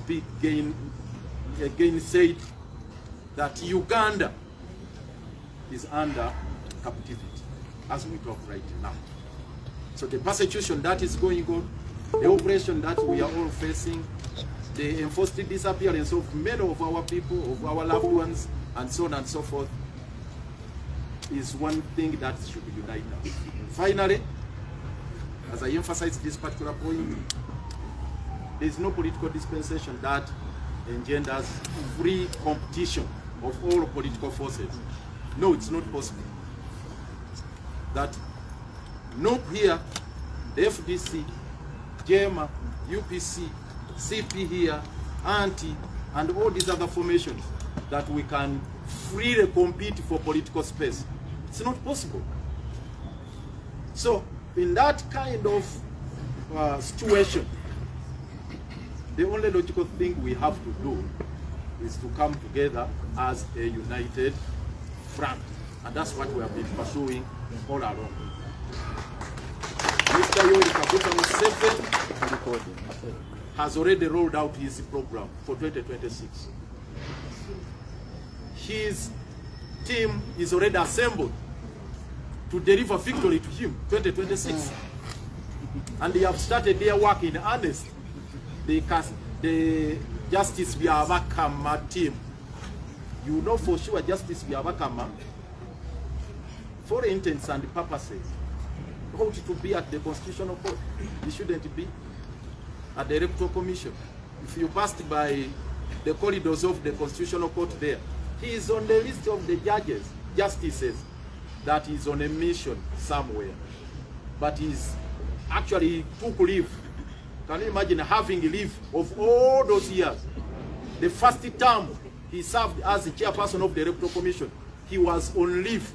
be again said that Uganda is under captivity as we talk right now. So the persecution that is going on, the oppression that we are all facing, the enforced disappearance of many of our people, of our loved ones, and so on and so forth, is one thing that should unite us. Finally, as I emphasize this particular point, there is no political dispensation that engenders free competition of all political forces. No, it's not possible. That nope here, the FDC, JEMA, UPC, CP here, ANTI, and all these other formations, that we can freely compete for political space. It's not possible. So, in that kind of situation, the only logical thing we have to do is to come together as a united front. And that's what we have been pursuing all along. Mr. Yoweri Kaguta Museveni has already rolled out his program for 2026. His team is already assembled to deliver victory to him 2026. And they have started their work in earnest. The Justice Byabakama team. You know for sure Justice Byabakama, for intents and purposes, ought to be at the Constitutional Court. He shouldn't be at the Electoral Commission. If you passed by the corridors of the Constitutional Court there, he is on the list of the judges, justices, that is on a mission somewhere. But he's actually took leave. Can you imagine having leave of all those years? The first term he served as the chairperson of the Electoral Commission, he was on leave.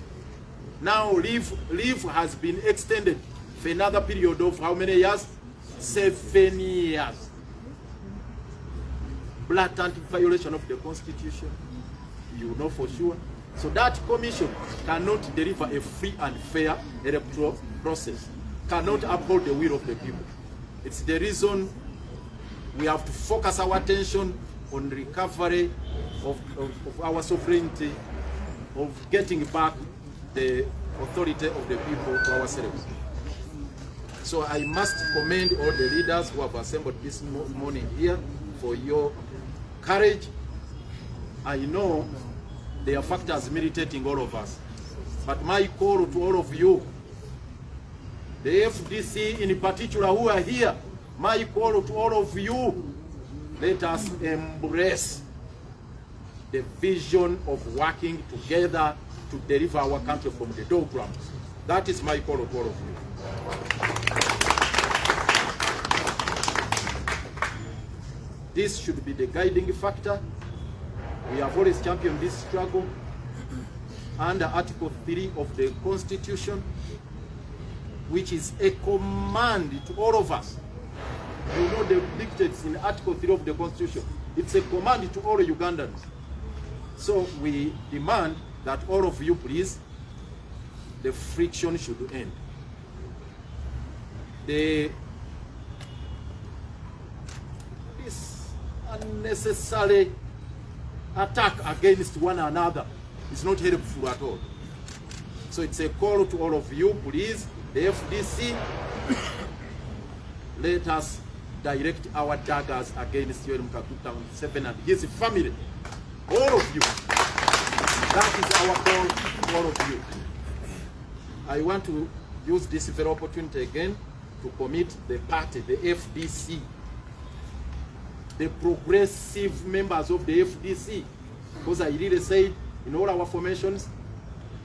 Now leave has been extended for another period of how many years? 7 years. Blatant violation of the Constitution. You know for sure. So that commission cannot deliver a free and fair electoral process, cannot uphold the will of the people. It's the reason we have to focus our attention on recovery of our sovereignty, of getting back the authority of the people to ourselves. So I must commend all the leaders who have assembled this morning here for your courage. I know there are factors militating all of us, but my call to all of you, the FDC in particular who are here, my call to all of you, let us embrace the vision of working together to deliver our country from the doldrums. That is my call to all of you. This should be the guiding factor. We have always championed this struggle under Article 3 of the Constitution, which is a command to all of us. You know the dictates in Article 3 of the Constitution. It's a command to all Ugandans. So we demand that all of you, please, the friction should end. This unnecessary attack against one another is not helpful at all. So it's a call to all of you, please, the FDC, let us direct our daggers against Yoweri Kaguta Museveni and his family. All of you. That is our call to all of you. I want to use this very opportunity again to commit the party, the FDC, the progressive members of the FDC, because I really said in all our formations,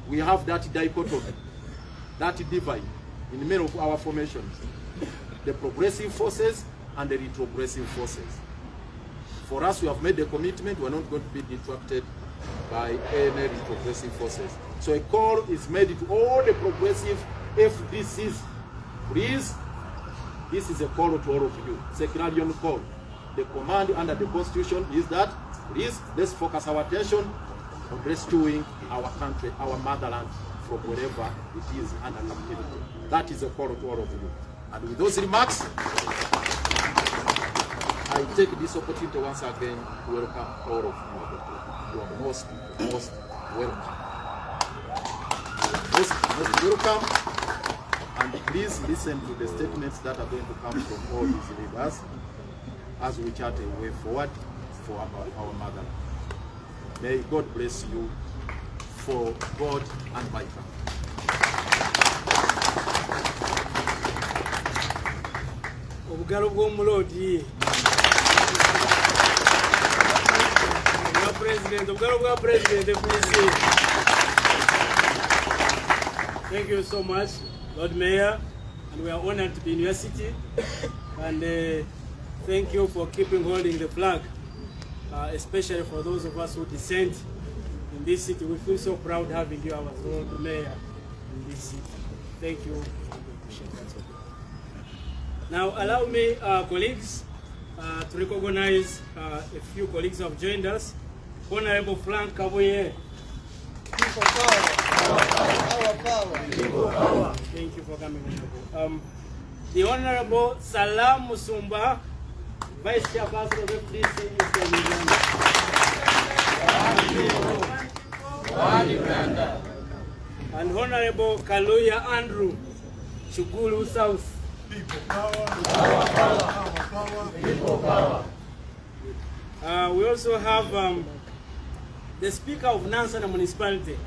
we have that dichotomy, that divide in many of our formations, the progressive forces and the retrogressive forces. For us, we have made the commitment, we are not going to be detracted by any retrogressive forces. So a call is made to all the progressive FDCs. Please, this is a call to all of you. It's a clarion call. The command under the Constitution is that, please, let's focus our attention on rescuing our country, our motherland, from wherever it is under captivity. That is a call to all of you. And with those remarks, I I take this opportunity once again to welcome all of you. You are most welcome. Most welcome. And please listen to the statements that are going to come from all these leaders as we chart a way forward for our mother. May God bless you for God and my family. Obugalo bw'omulodi obugalo bwa president. Thank you so much, Lord Mayor, and we are honored to be in your city. And thank you for keeping holding the flag, especially for those of us who descend in this city. We feel so proud having you, our Lord Mayor, in this city. Thank you. Now, allow me, colleagues, to recognize a few colleagues who have joined us. Honorable Frank Kaboye. People power. Our power. People power. Thank you for coming, Honorable. The Honorable Salam Musumba, Vice Chairperson of the FDC, and Honorable Kaluya Andrew, Shugulu South. People power. Our power. People power. We also have the Speaker of Nansana Municipality,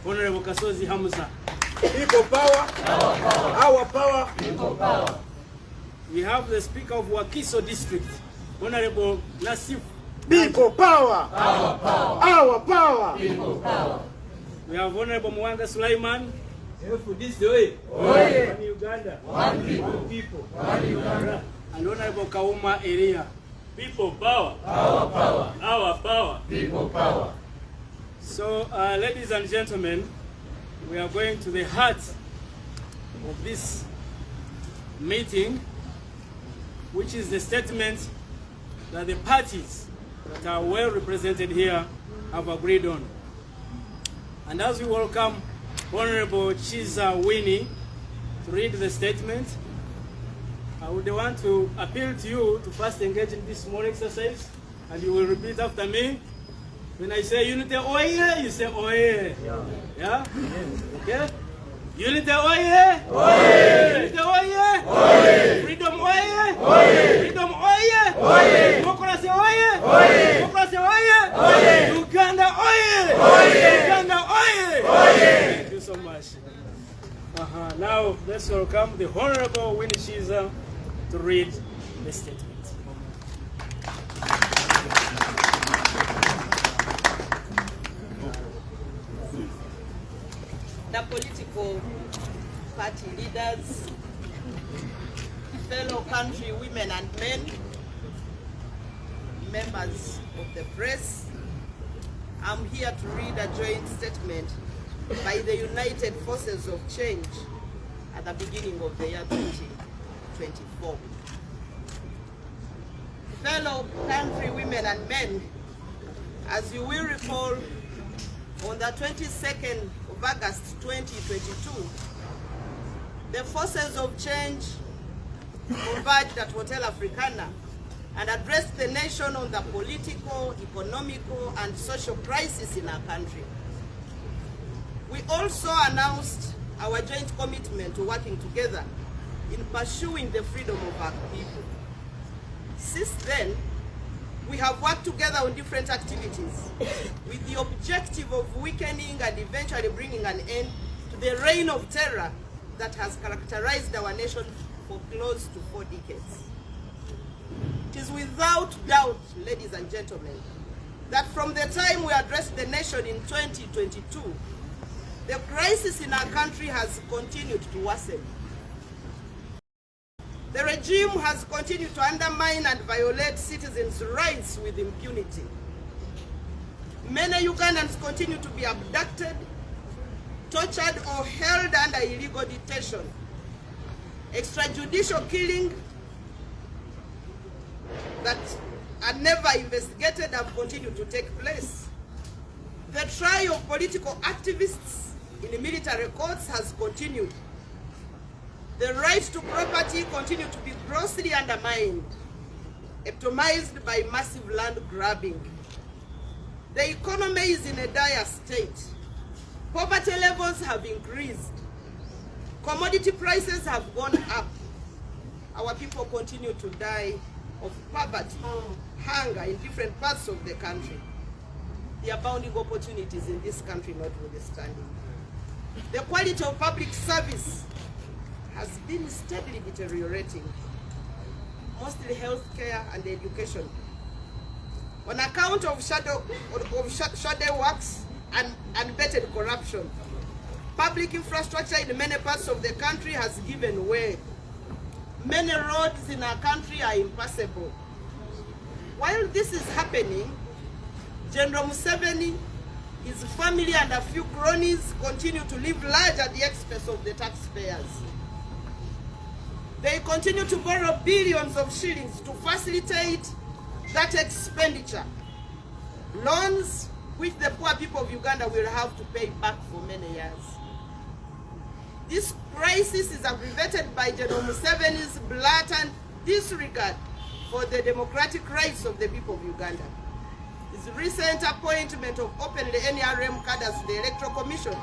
Honorable Kasozi Hamza. People power. Our power. People power. We have the Speaker of Wakiso District, Honorable Nasif. People power. Our power. People power. We have Honorable Mwanga Sulaiman. This way. One Uganda. One people. One Uganda. And Honorable Kauma Area. People power. Our power. Our power. People power. So, ladies and gentlemen, we are going to the heart of this meeting, which is the statement that the parties that are well represented here have agreed on. And as we welcome Honorable Kizza Besigye to read the statement, I would want to appeal to you to first engage in this small exercise, and you will repeat after me. When I say unity oye, you say oye. Yeah? Okay? Unity oye! Unity oye! Freedom oye! Freedom oye! Democracy oye! Democracy oye! Uganda oye! Uganda oye! Thank you so much. Now let's welcome the Honorable Winnie Kizza to read the statement. The political party leaders, fellow country women and men, members of the press, I'm here to read a joint statement by the United Forces of Change at the beginning of the year 2024. Fellow country women and men, as you will recall, on the 22nd of August 2022, the Forces of Change converged at Hotel Africana and addressed the nation on the political, economical, and social crisis in our country. We also announced our joint commitment to working together in pursuing the freedom of our people. Since then, we have worked together on different activities with the objective of weakening and eventually bringing an end to the reign of terror that has characterized our nation for close to 4 decades. It is without doubt, ladies and gentlemen, that from the time we addressed the nation in 2022, the crisis in our country has continued to worsen. The regime has continued to undermine and violate citizens' rights with impunity. Many Ugandans continue to be abducted, tortured, or held under illegal detention. Extrajudicial killing that are never investigated have continued to take place. The trial of political activists in military courts has continued. The right to property continues to be grossly undermined. epitomized by massive land grabbing. The economy is in a dire state. Poverty levels have increased. Commodity prices have gone up. Our people continue to die of poverty, hunger in different parts of the country. There are abounding opportunities in this country notwithstanding. The quality of public service has been steadily deteriorating, mostly healthcare and education. On account of shadow works and unvetted corruption, public infrastructure in many parts of the country has given way. Many roads in our country are impassable. While this is happening, General Museveni, his family and a few cronies continue to live large at the expense of the taxpayers. They continue to borrow billions of shillings to facilitate that expenditure. Loans which the poor people of Uganda will have to pay back for many years. This crisis is aggravated by General Museveni's blatant disregard for the democratic rights of the people of Uganda. His recent appointment of openly NRM cadres to the Electoral Commission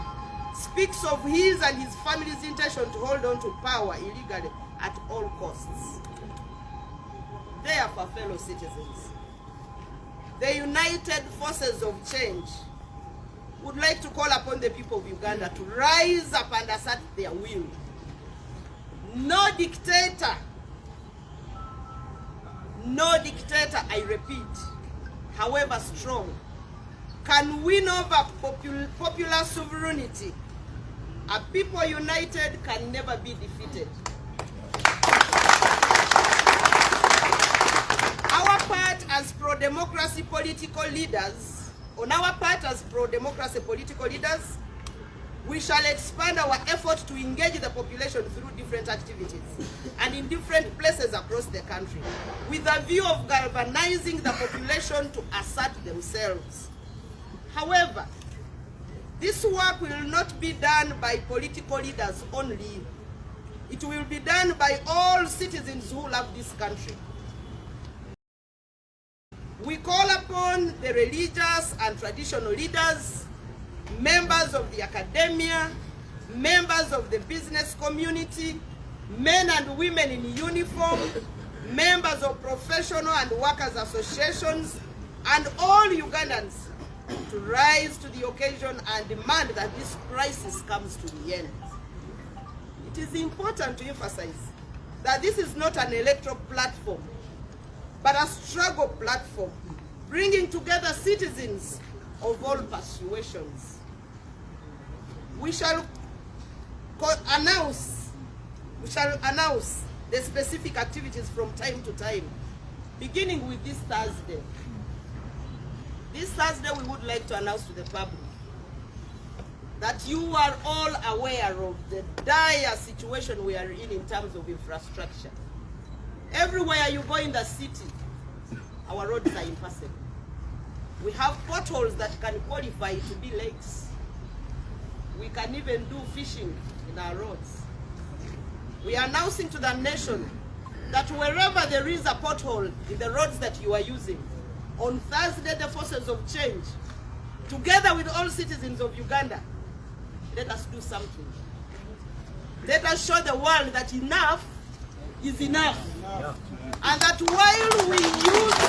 speaks of his and his family's intention to hold on to power illegally at all costs. Therefore, fellow citizens, the united forces of change would like to call upon the people of Uganda to rise up and assert their will. No dictator, I repeat, however strong, can win over popular sovereignty. A people united can never be defeated. Our part as pro-democracy political leaders, we shall expand our effort to engage the population through different activities and in different places across the country, with a view of galvanizing the population to assert themselves. However, this work will not be done by political leaders only. It will be done by all citizens who love this country. We call upon the religious and traditional leaders, members of the academia, members of the business community, men and women in uniform, members of professional and workers' associations, and all Ugandans to rise to the occasion and demand that this crisis comes to the end. It is important to emphasize that this is not an electoral platform, but a struggle platform, bringing together citizens of all persuasions. We shall announce the specific activities from time to time, beginning with this Thursday. This Thursday, we would like to announce to the public that you are all aware of the dire situation we are in terms of infrastructure. Everywhere you go in the city, our roads are impassable. We have potholes that can qualify to be lakes. We can even do fishing in our roads. We are announcing to the nation that wherever there is a pothole in the roads that you are using, on Thursday, the forces of change, together with all citizens of Uganda, let us do something. Let us show the world that enough is enough. And that while we use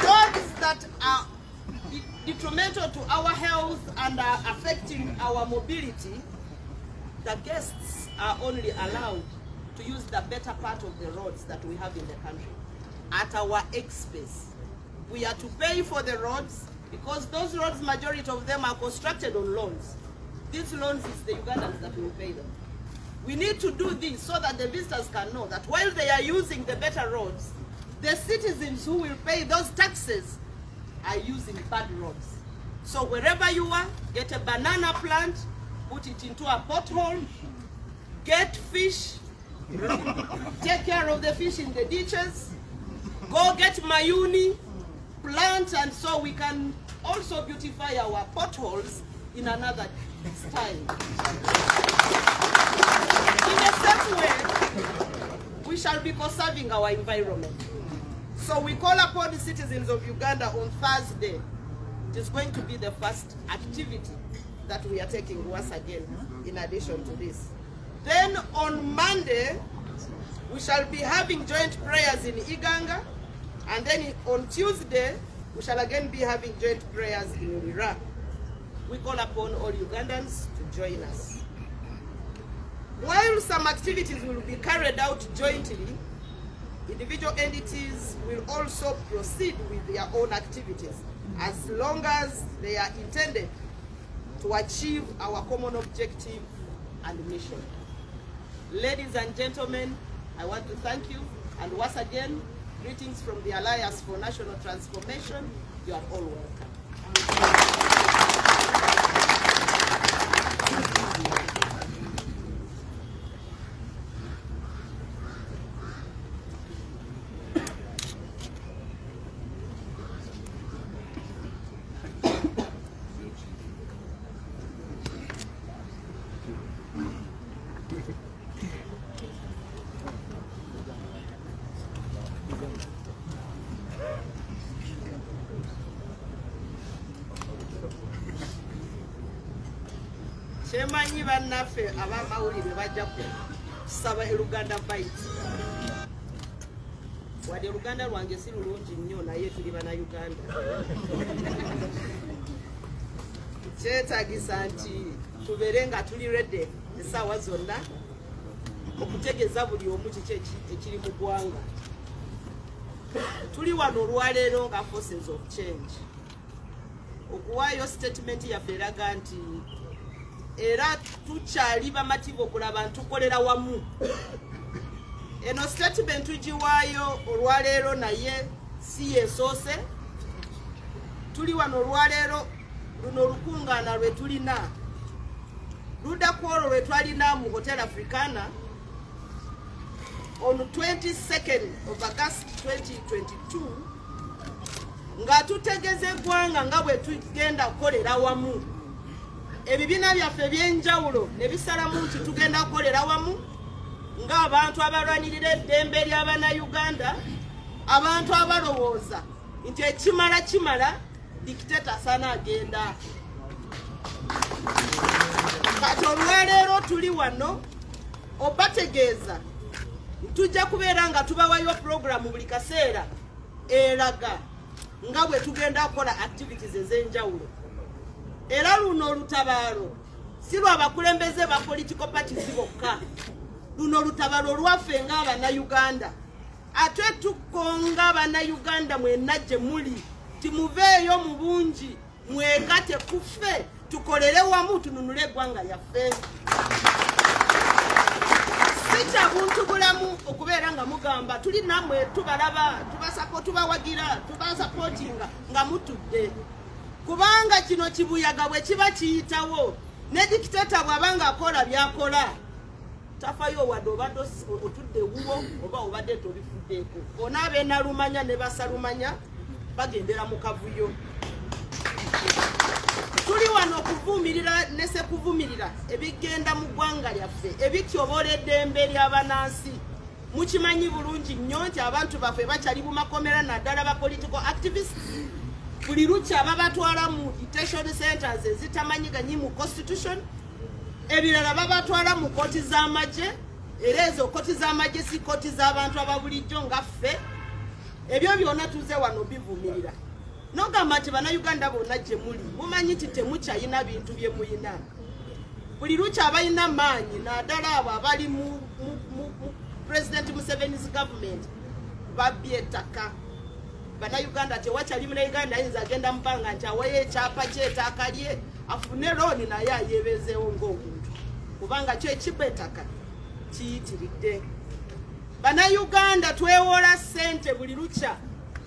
roads that are detrimental to our health and are affecting our mobility, the guests are only allowed to use the better part of the roads that we have in the country at our expense. We are to pay for the roads because those roads, majority of them are constructed on loans. These loans is the Ugandans that will pay them. We need to do this so that the visitors can know that while they are using the better roads, the citizens who will pay those taxes are using bad roads. So wherever you are, get a banana plant, put it into a pothole, get fish, take care of the fish in the ditches, go get mayuni, plant, and so we can also beautify our potholes in another style. In the same way, we shall be conserving our environment. So we call upon the citizens of Uganda on Thursday. It is going to be the first activity that we are taking once again, in addition to this. Then on Monday, we shall be having joint prayers in Iganga, and then on Tuesday, we shall again be having joint prayers in Iraq. We call upon all Ugandans to join us. While some activities will be carried out jointly, individual entities will also proceed with their own activities as long as they are intended to achieve our common objective and mission. Ladies and gentlemen, I want to thank you, and once again, greetings from the Alliance for National Transformation. You are all welcome. Chemanyi bannaffe ab'amawulire bajja kusaba Luganda Fight. Wadde Luganda lwange si lulungi nnyo naye tuli bana Uganda. Kyetaagisa nti tubeere nga tuli ready essaawa zonna okutegeeza buli omu kiki ekiri mu ggwanga. Tuli wano olwaleero nga forces of change. Okuwaayo statement yaffe eraga nti era tukyali bamativu okulaba ntukolera wamu. Eno statement tugiwaayo olwaleero naye si yesoose. Tuli wano olwaleero luno olukungaana lwe tulina ludda ku olwo lwe twalina mu Hotel Africana on 22nd of August 2022 nga tutegeze eggwanga nga bwe tugenda kukolera wamu. Ebibiina byaffe ebyenjawulo ne bisalamu nti tugenda kukolera wamu ng'abantu abalwanirira eddembe ly'Abannayuganda, abantu abalowooza nti ekimala kimala, dictator asaana agenda. Kati olwaleero tuli wano obategeeza tujja kubeera nga tubawayo programu buli kaseera eraga nga bwe tugenda kukola activities ez'enjawulo. Era luno olutabaalo si lw'abakulembeze ba political parties bokka, luno olutabaalo lwaffe ng'Abannayuganda. Ate tukonga Abannayuganda mwenna gye muli timuveeyo mu bungi mwegate kuffe tukolere wamu tununule eggwanga lyaffe. Si kya buntu bulamu okubeera nga mugamba tuli nammwe tubalaba tubawagira tubasapootinga nga mutudde. Kubanga kino kibuyaga bwe kiba kiyitawo ne dictator bw'abanga akola byakola tafayo wadde obadde otudde wuwo oba obadde tobifuddeeko. Bona ab'enalumanya ne basalumanya bagendera mu kavuyo. Tuli wano okuvumirira ne se kuvumirira ebigenda mu ggwanga lyaffe ebityobola eddembe ly'abannansi. Mukimanyi bulungi nnyo nti abantu baffe bakyali mu makomera naddala ba political activists. Buli lukya babatwala mu detention centers ezitamanyiganyi mu constitution, ebirala babatwala mu kooti z'amagye, era ezo kooti z'amagye si kooti z'abantu ababulijjo nga ffe. Ebyo byonna tuze wano bivumirira. Nogamba nti Bannayuganda bonna gye muli mumanyi nti temukyayina bintu bye muyina. Buli lukya abalina maanyi naddala abo abali mu President Museveni's government babbye ettaka. Bannayuganda tewakyali Munnayuganda ayinza agenda mpanga nti awayo ekyapa ky'ettaka lye afune looni naye ayeebezeewo ng'omuntu kubanga kyo ekiba ettaka kiyitiridde. Bannayuganda twewola ssente buli lukya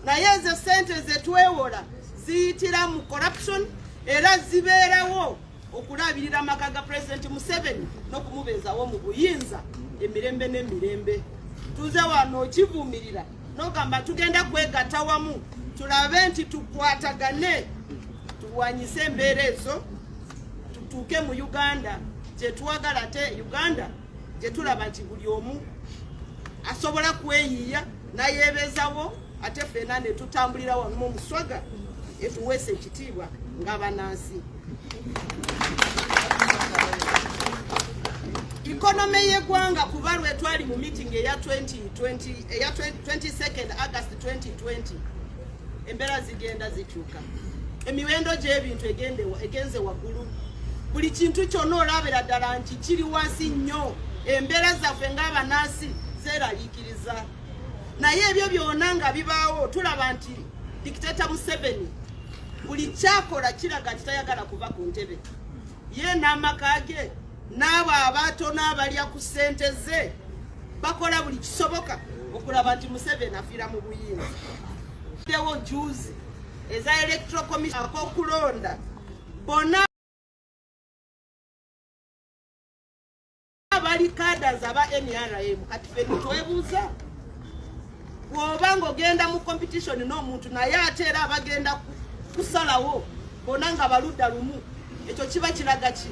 naye ezo ssente ze twewola ziyitira mu corruption era zibeerawo okulabirira amaka ga President Museveni n'okumubeezawo mu buyinza emirembe n'emirembe. Tuze wano okivumirira nogamba tugenda kwegatta wamu tulabe nti tukwatagane tulwanyise embeera ezo tutuuke mu Uganda gye twagala te Uganda gye tulaba nti buli omu asobola kweyiya nayebezawo ate ffenna ne tutambulira wano mu muswaga etuweesa ekitiibwa ng'abannansi. Economy y'eggwanga kuba lwe twali mu meeting eya 22nd August 2020 embeera zigenda zikyuka, emiwendo gy'ebintu egenze waggulu, buli kintu kyonna olabira ddala nti kiri wansi nnyo, embeera zaffe ng'abannansi zeeraliikiriza. Naye ebyo byonna nga bibaawo tulaba nti Dictator Museveni buli kyakola kiraga nti tayagala kuva ku ntebe, ye n'amaka ge n'abo abato n'abalya ku ssente ze bakola buli kisoboka okulaba nti Museveni afiira mu buyinza. Dewo juzi eza electoral commission ak'okulonda bonna abali cadres aba NRM kati ffe twebuuza bw'oba ng'ogenda mu competition n'omuntu naye ate era abagenda kusalawo bonna nga baludda lumu, ekyo kiba kiraga ki?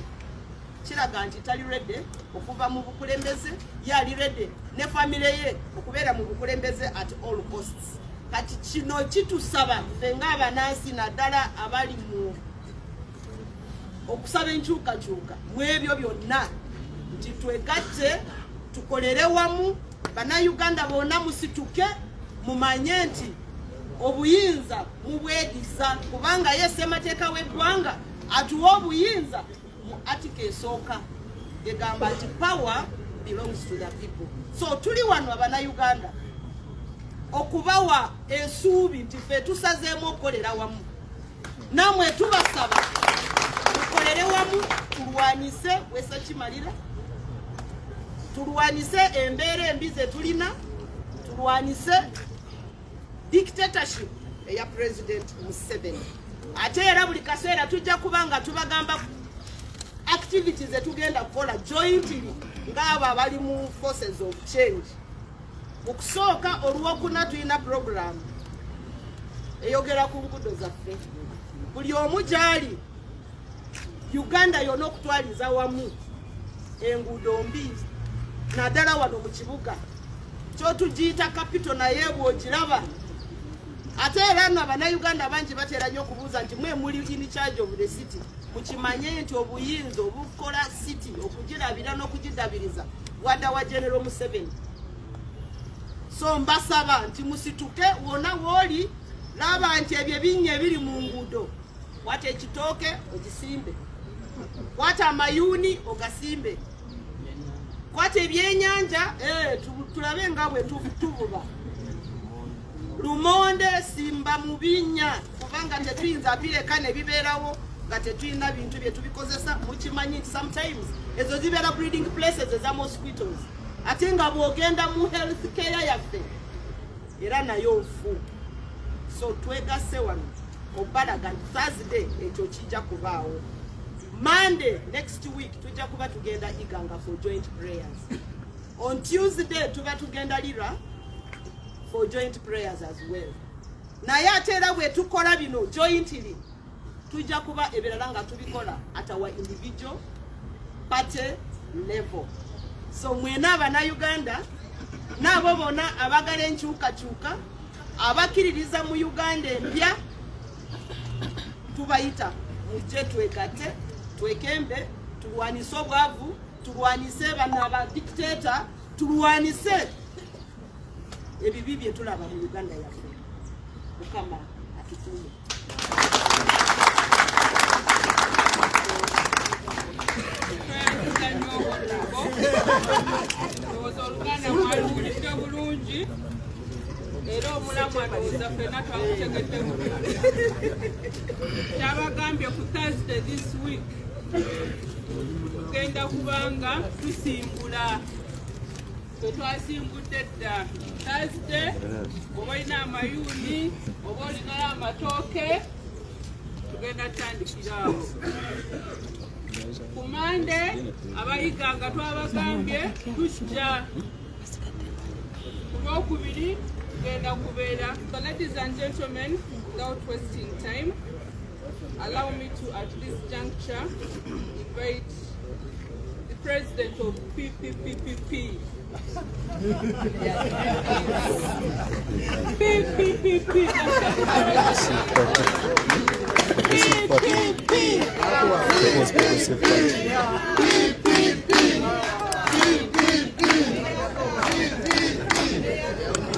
Kiraga nti tali ready okuva mu bukulembeze, yali ready ne family ye okubeera mu bukulembeze at all costs. Kati kino kitusaba ffe ng'abannansi naddala abali mu okusaba enkyukakyuka mu ebyo byonna nti twegatte tukolere wamu, bannayuganda bonna musituke mumanye nti obuyinza mubwediza, kubanga ye ssemateeka w'eggwanga atuwa obuyinza mu article esooka egamba nti power belongs to the people. So tuli wano abannayuganda okubawa ensuubi nti ffe tusazeemu okukolera wamu, namwe tubasaba tukolere wamu, tulwanise wesa kimalira, tulwanise embeera embi ze tulina, tulwanise dictatorship eya President Museveni. Ate era buli kaseera tujja kubanga tubagamba activities zetugenda kukola jointly ng'abo abali mu forces of change. Okusooka olwokuna tulina program eyogera ku nguudo zaffe, buli omu gyali Uganda yonna okutwaliza wamu enguudo mbi naddala wano mu kibuga kyo tugiyita capital, naye bw'ogiraba ate era n'abannayuganda bangi batera nnyo okubuuza nti mwe muli in charge of the city, mukimanye nti obuyinza obukola city okugirabira n'okugidabiriza wadda wa General Museveni. So mbasaba nti musituke wonna w'oli, laba nti ebyo ebinnya ebiri mu nguudo, wata ekitooke ogisimbe, wata amayuuni ogasimbe, kwata ebyenyanja tulabe nga bwe tuvuba, lumonde simba mu binnya, kubanga tetuyinza bireka ne bibeerawo nga tetulina bintu bye tubikozesa. Mukimanyi nti sometimes ezo zibeera breeding places eza mosquitoes, ate nga bw'ogenda mu health care yaffe era nayo nfu. So twegasse wano obalaga Thursday ekyo kijja kubaawo. Monday next week tujja kuba tugenda Iganga for joint prayers. On Tuesday tuba tugenda Lira for joint prayers as well. Naye ate era bwe tukola bino jointly tujja kuba ebirala nga tubikola at our individual party level. So mwena abannayuganda n'abo bonna abagala enkyukakyuka abakkiririza mu Uganda empya tubayita mujje twegatte, twekembe, tulwanise obwavu, tulwanise bano abadictator, tulwanise ebibi bye tulaba mu Uganda yaffe. Mukama atukuume. bulungi era omulamu alowooza ffenna twakutegedde bulungi. Kyabagambye ku Thursday this week tugenda kubanga tusimbula ffe twasimbudde dda. Thursday oba olina amayuuni oba olinayo amatooke tugenda tutandikiraawo. Ku Monday abayiganga twabagambye tujja. Ku Lwokubiri tugenda kubeera. So ladies and gentlemen, without wasting time, allow me to at this juncture invite the president of PPPPP. PPPP.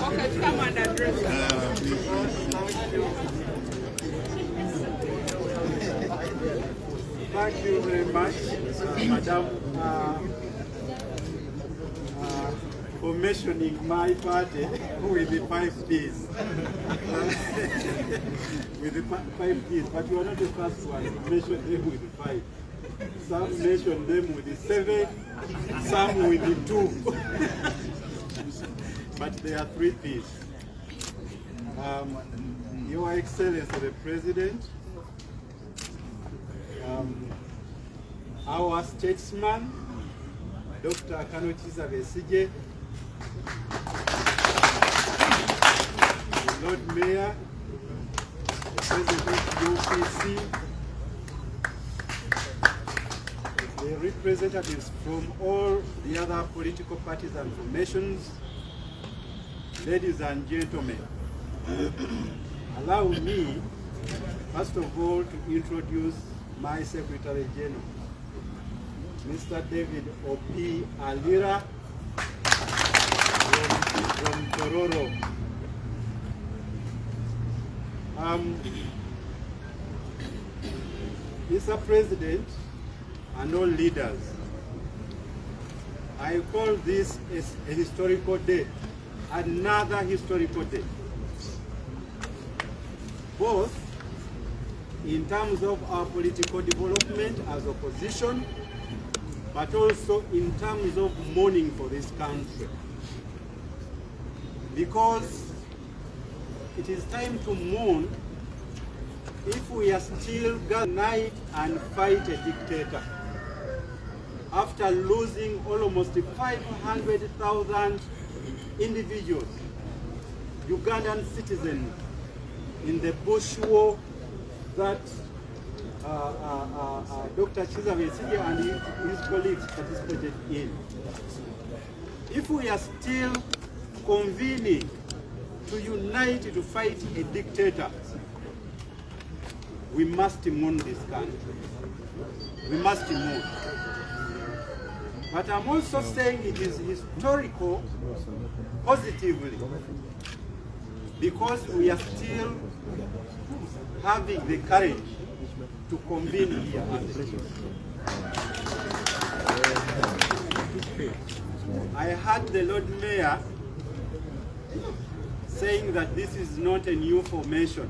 Okay, come and address us. Thank you very much, Madam, for mentioning my party with the 5 Ds. With the 5 Ds, but you are not the first one to mention them with the 5. Some mention them with the 7, some with the 2. But there are 3 Ds. Your Excellency the President, our statesman, Dr. Kizza Besigye, Lord Mayor, the President of UPC, the representatives from all the other political parties and formations, ladies and gentlemen, allow me, first of all, to introduce my Secretary General, Mr. David O.P. Alira from Tororo. Mr. President and all leaders, I call this a historical day, another historical day, both in terms of our political development as opposition, but also in terms of mourning for this country. Because it is time to mourn if we are still going to unite and fight a dictator after losing almost 500,000 individuals, Ugandan citizens, in the Bush war that Dr. Kizza Besigye and his colleagues participated in. If we are still convening to unite to fight a dictator, we must mourn this country. We must mourn. But I'm also saying it is historical positively, because we are still having the courage to convene here. I heard the Lord Mayor saying that this is not a new formation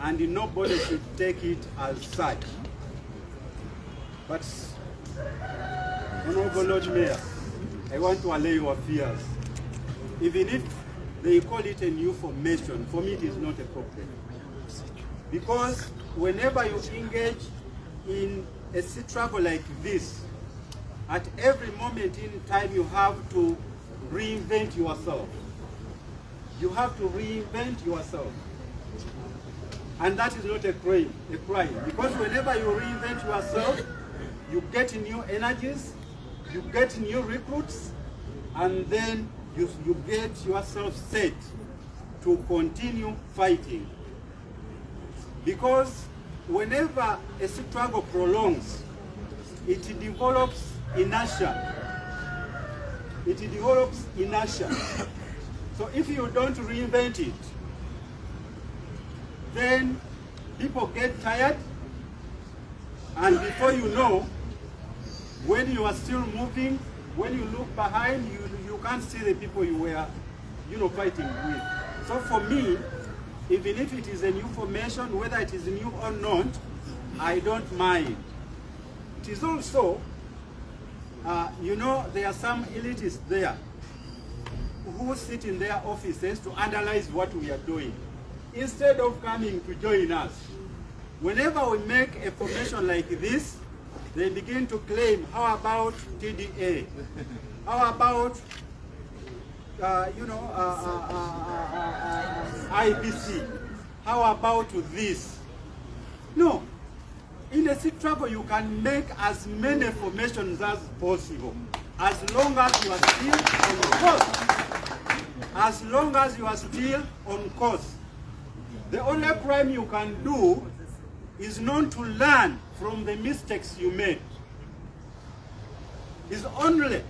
and nobody should take it as such. But, Honorable Lord Mayor, I want to allay your fears. Even if they call it a new formation, for me it is not a problem. Because whenever you engage in a struggle like this, at every moment in time you have to reinvent yourself. You have to reinvent yourself. And that is not a crime. Because whenever you reinvent yourself, you get new energies, you get new recruits, and then you get yourself set to continue fighting. Because whenever a struggle prolongs, it develops inertia. It develops inertia. So if you don't reinvent it, then people get tired, and before you know, when you are still moving, when you look behind, you can't see the people you were, fighting with. So for me, even if it is a new formation, whether it is new or not, I don't mind. It is also, there are some elitists there who sit in their offices to analyze what we are doing, instead of coming to join us. Whenever we make a formation like this, they begin to claim, how about TDA? How about, IBC? How about this? No. in a struggle, you can make as many formations as possible, as long as you are still on course. As long as you are still on course. The only crime you can do is not to learn from the mistakes you made. It's only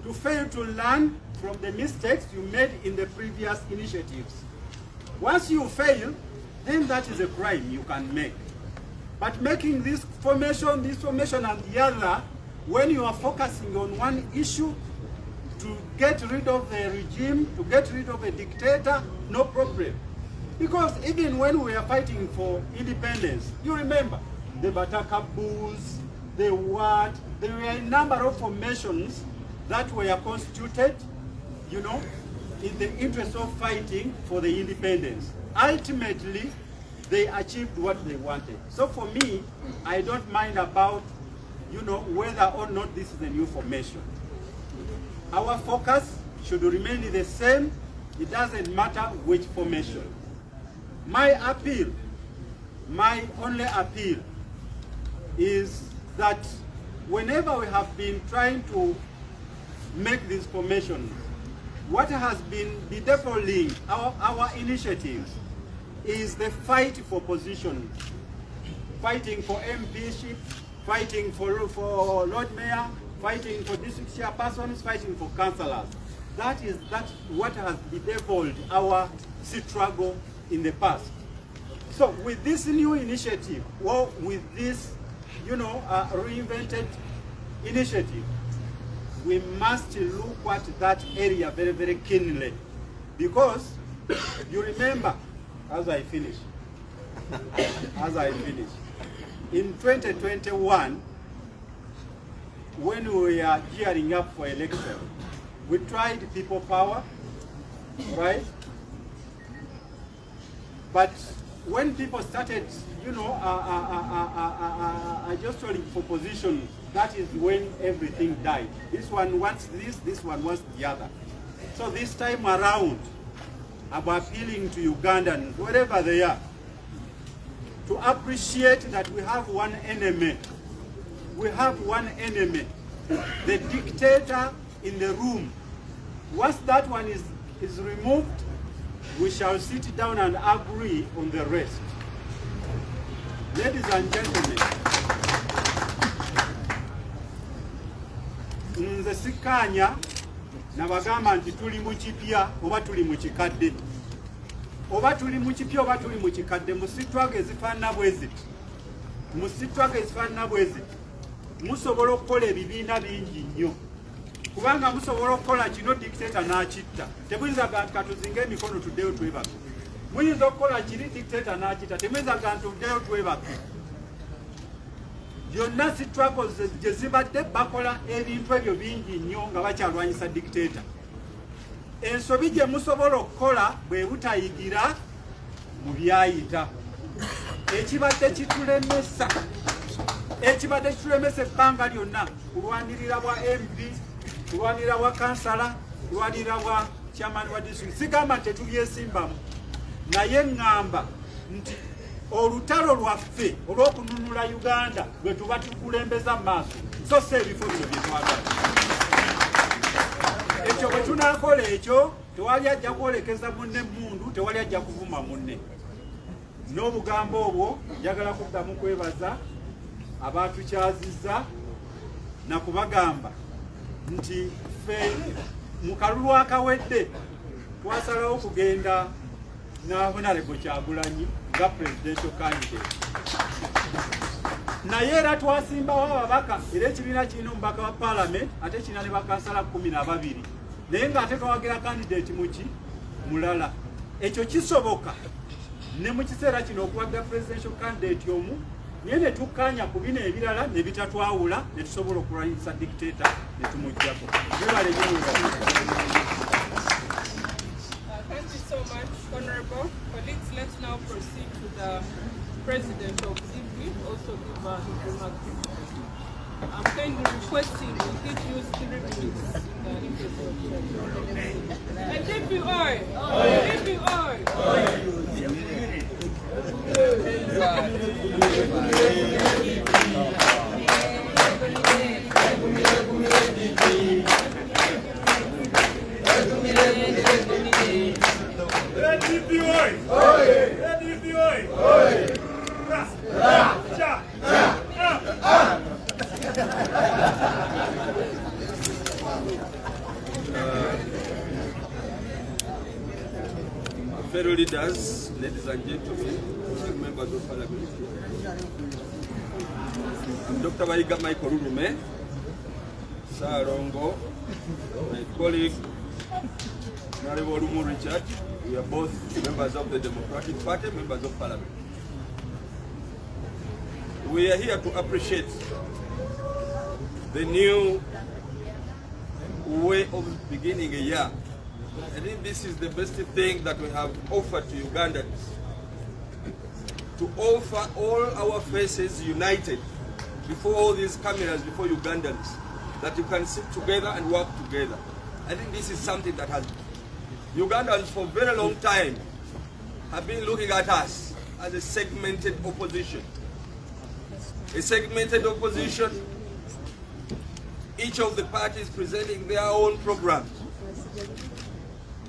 to fail to learn from the mistakes you made in the previous initiatives. Once you fail, then that is a crime you can make. But making this formation and the other, when you are focusing on one issue, to get rid of the regime, to get rid of a dictator, no problem. Because even when we are fighting for independence, you remember, the Bataka Bulls, the what, there were a number of formations that were constituted, you know, in the interest of fighting for the independence. Ultimately, they achieved what they wanted. So for me, I don't mind about, you know, whether or not this is a new formation. Our focus should remain the same. It doesn't matter which formation. My appeal, my only appeal is that whenever we have been trying to make these formations, what has been bedeviling our initiatives is the fight for positions, fighting for MPship, fighting for Lord Mayor, fighting for district chairpersons, fighting for councillors. That's what has bedeviled our struggle in the past. So with this new initiative, or with this, you know, reinvented initiative, we must look at that area very, very keenly. Because you remember, as I finish, in 2021, when we are gearing up for election, we tried people power, right? But when people started, you know, just calling for position, that is when everything died. This one wants this one wants the other. So this time around, I'm appealing to Ugandans, wherever they are, to appreciate that we have one enemy. We have one enemy, the dictator in the room. Once that one is removed, we shall sit down and agree on the rest. Ladies and gentlemen, nze sikanya nabagamba nti tuli mu kipya oba tuli mu kikadde. Oba tuli mu kipya oba tuli mu kikadde, musitwage ezifaanana bwe ziti. Musitwage ezifaanana bwe ziti. Musobola okukola ebibiina bingi nnyo. Kubanga musobola okukola kino dictator n'akitta. Temuyinza katuzinga emikono tuddeyo twebake. Muyinza okukola kiri dictator n'akitta. Temuyinza tuddeyo twebake. Byonna struggle gye zibadde bakola ebintu ebyo bingi nnyo nga bakyalwanyisa dictator. Ensobi gye musobola okukola bwe butayigira mu byayita. Ekibadde kitulemesa ebbanga lyonna, kulwanirira bwa MP, kulwanirira bwa kansala, kulwanirira bwa chairman wa district. Sigamba nti tetubyesimbamu, naye ngamba nti olutalo lwaffe olw'okununula Uganda lwe tuba tukulembeza mu maaso, so si ebifo bino bye twagala. Ekyo bwe tunaakola ekyo, tewali ajja kwolekeza munne mundu, tewali ajja kuvuma munne. N'obugambo obwo njagala kuddamu kwebaza abatukyazizza na kubagamba nti ffe mu kalulu akawedde twasalawo kugenda na Honorable Kyagulanyi nga presidential candidate. Naye era twasimbawo ababaka, era ekibiina kirina omubaka wa parliament ate kirina ne bakansala 12, naye ng'ate twawagira candidate muki mulala. Ekyo kisoboka ne mu kiseera kino okuwagira presidential candidate omu, naye ne tukkaanya ku bino ebirala ne bitatwawula ne tusobola okulwanyisa dictator ne tumuggyako. Thank you so much, Honorable. Colleagues, let's now proceed to the President of Zimbabwe, also give his remarks. I'm kindly requesting we did use 3 minutes in the interest of and DPI! DPI! leaders, ladies and gentlemen, members of Parliament. I'm Dr. Bayiga Michael Rurume, Sarongo, my colleague, Narebo Rumu Richard. We are both members of the Democratic Party, members of Parliament. We are here to appreciate the new way of beginning a year. I think this is the best thing that we have offered to Ugandans. To offer all our faces united before all these cameras, before Ugandans, that you can sit together and work together. I think this is something that has Ugandans for a very long time have been looking at us as a segmented opposition. A segmented opposition, each of the parties presenting their own programs.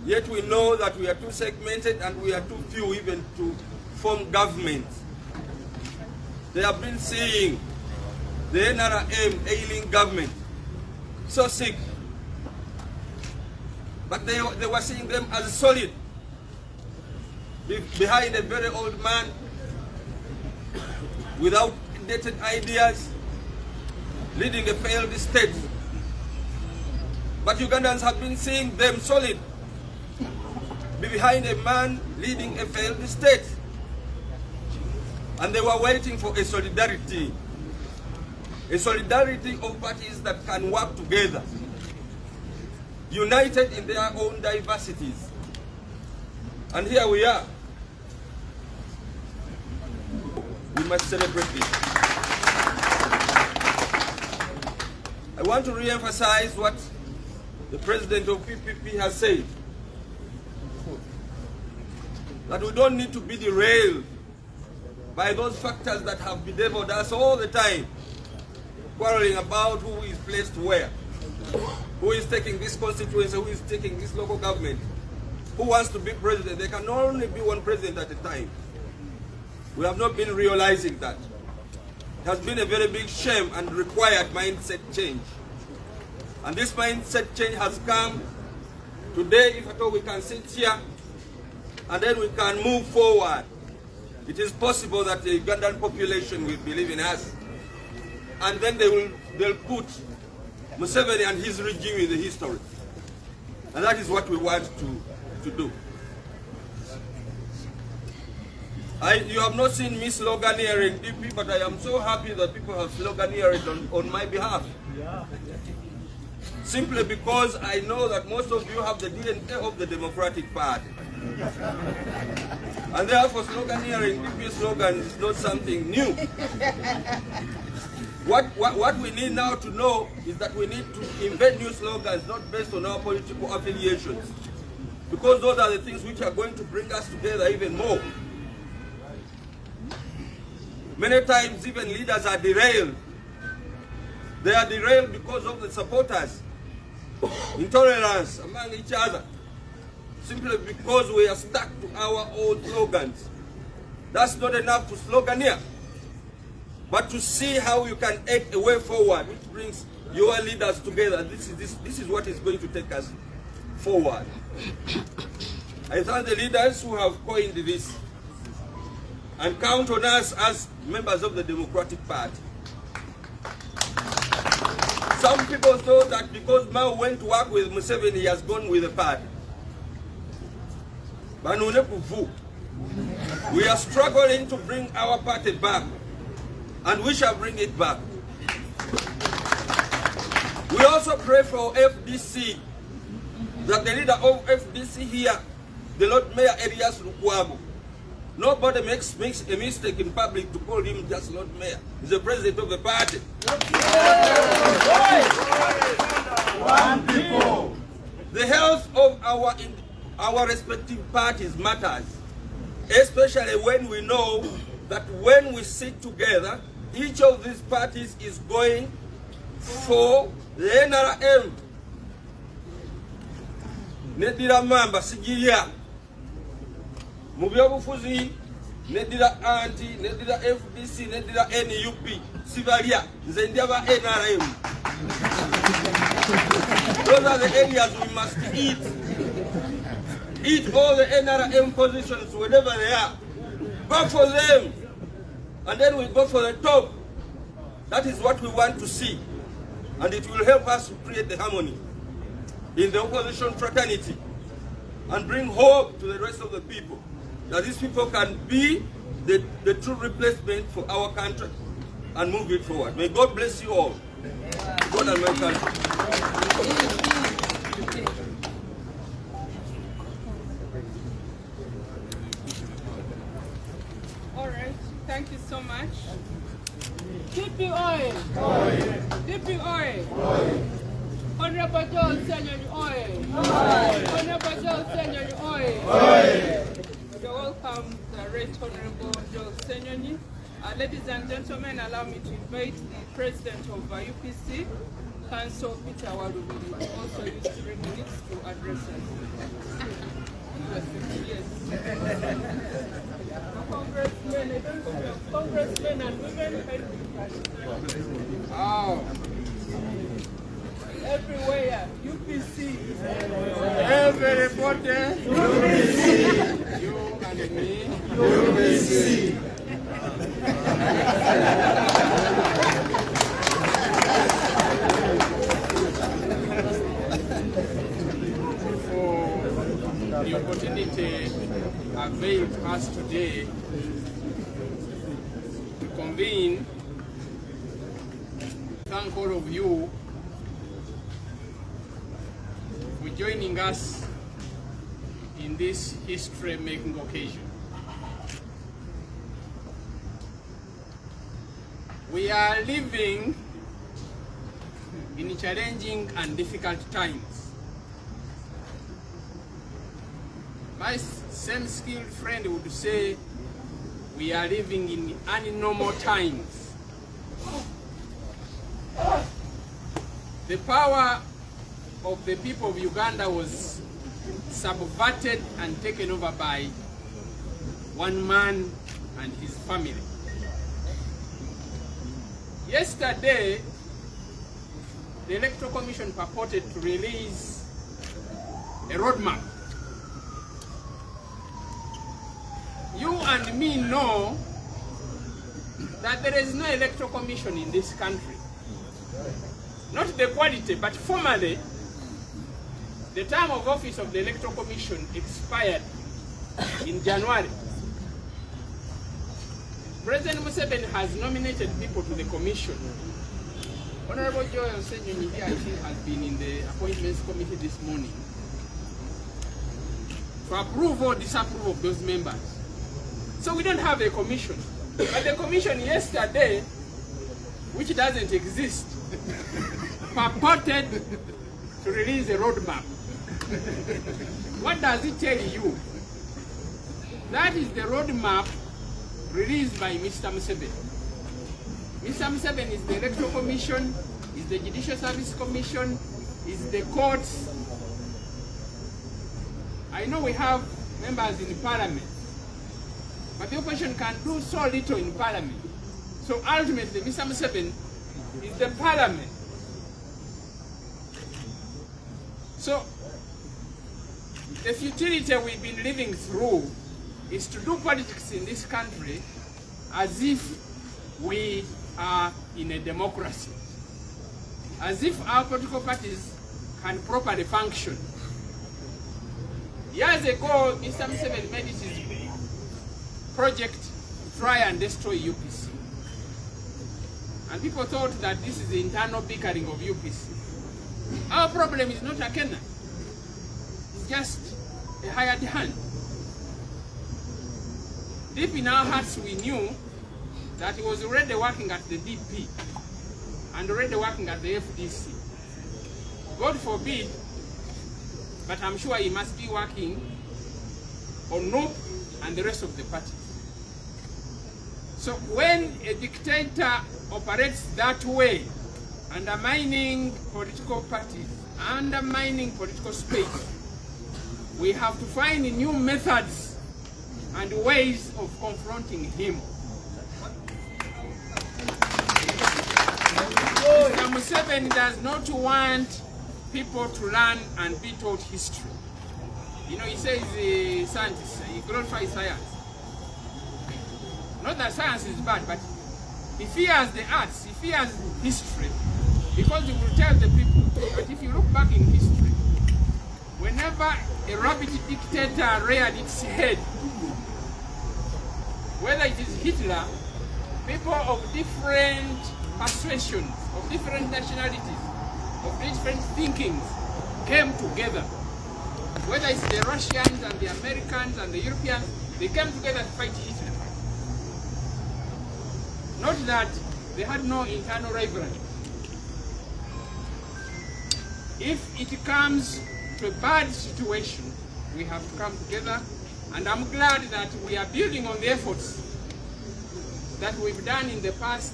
Yet we know that we are too segmented and we are too few even to form government. They have been seeing the NRM ailing government so sick, but they were seeing them as solid behind a very old man without dated ideas, leading a failed state. But Ugandans have been seeing them solid behind a man leading a failed state. And they were waiting for a solidarity of parties that can work together, united in their own diversities. And here we are. We must celebrate this. I want to re-emphasize what the president of PPP has said, that we don't need to be derailed by those factors that have bedeviled us all the time, quarreling about who is placed where, who is taking this constituency, who is taking this local government, who wants to be president. There can only be one president at a time. We have not been realizing that. It has been a very big shame and required mindset change. And this mindset change has come today. If at all we can sit here and then we can move forward. It is possible that the Ugandan population will believe in us, and then they'll put Museveni and his regime in the history. And that is what we want to do. You have not seen me sloganeering DP, but I am so happy that people have sloganeered on my behalf. Yeah. Simply because I know that most of you have the DNA of the Democratic Party. And therefore sloganeering DP slogan is not something new. What we need now to know is that we need to invent new slogans, not based on our political affiliations. Because those are the things which are going to bring us together even more. Many times even leaders are derailed. They are derailed because of the supporters. Intolerance among each other. Simply because we are stuck to our own slogans. That's not enough to sloganeer. But to see how you can act a way forward, which brings your leaders together. This is what is going to take us forward. I thank the leaders who have coined this and count on us as members of the Democratic Party. Some people thought that because Mao went to work with Museveni, he has gone with the party. We are struggling to bring our party back, and we shall bring it back. We also pray for FDC, that the leader of FDC here, the Lord Mayor Elias Lukwago, nobody makes a mistake in public to call him just Lord Mayor. He's the president of the party. One people. The health of our respective parties matters, especially when we know that when we sit together, each of these parties is going for the NRM. Nedira Mamba Sigiya Mubyobufuzi, Nedira Anti, Nedira FDC, Nedira NUP, Sivalia, Zendiava NRM. Those are the areas we must eat. eat all the NRM positions wherever they are. Go for them. And then we go for the top. That is what we want to see. And it will help us to create the harmony in the opposition fraternity and bring hope to the rest of the people, that these people can be the true replacement for our country and move it forward. May God bless you all. God and my country. All right, thank you so much. DP oil. DP oil. Honorable Joel Senyoni oil. Honorable Joel Senyoni oil. You're welcome, the Right Honorable Joel Senyoni. Ladies and gentlemen, allow me to invite the President of UPC, Council Peter Walubi, also use 3 minutes to address us. Yes. Congressmen and women, everywhere, UPC, everybody, UPC, you and me, UPC. For the opportunity availed to us today to convene, thank all of you for joining us in this history-making occasion. We are living in challenging and difficult times. My same-skilled friend would say we are living in abnormal times. The power of the people of Uganda was subverted and taken over by one man and his family. Yesterday, the Electoral Commission purported to release a roadmap. You and me know that there is no Electoral Commission in this country. Not the quality, but formally, the term of office of the Electoral Commission expired in January. President Museveni has nominated people to the commission. Honorable Joel Senyoni, I think, has been in the appointments committee this morning to approve or disapprove of those members. So we don't have a commission. But the commission yesterday, which doesn't exist, purported to release a roadmap. What does it tell you? That is the roadmap released by Mr. Museveni. Mr. Museveni is the Electoral Commission, is the Judicial Service Commission, is the courts. I know we have members in Parliament, but the opposition can do so little in Parliament. So ultimately, Mr. Museveni is the Parliament. So the futility we've been living through is to do politics in this country as if we are in a democracy, as if our political parties can properly function. Years ago, Mr. Museveni made it his project to try and destroy UPC. And people thought that this is the internal bickering of UPC. Our problem is not a Kenyan. It's just a hired hand. Deep in our hearts, we knew that he was already working at the DP and already working at the FDC. God forbid, but I'm sure he must be working on NOP and the rest of the parties. So when a dictator operates that way, undermining political parties, undermining political space, we have to find new methods and ways of confronting him. Mr. Museveni does not want people to learn and be taught history. You know, he says scientists, he glorifies science. Not that science is bad, but he fears the arts, he fears history. Because he will tell the people that if you look back in history, whenever a rabid dictator reared its head, whether it is Hitler, people of different persuasions, of different nationalities, of different thinkings came together. Whether it's the Russians and the Americans and the Europeans, they came together to fight Hitler. Not that they had no internal rivalry. If it comes to a bad situation, we have to come together, and I'm glad that we are building on the efforts that we've done in the past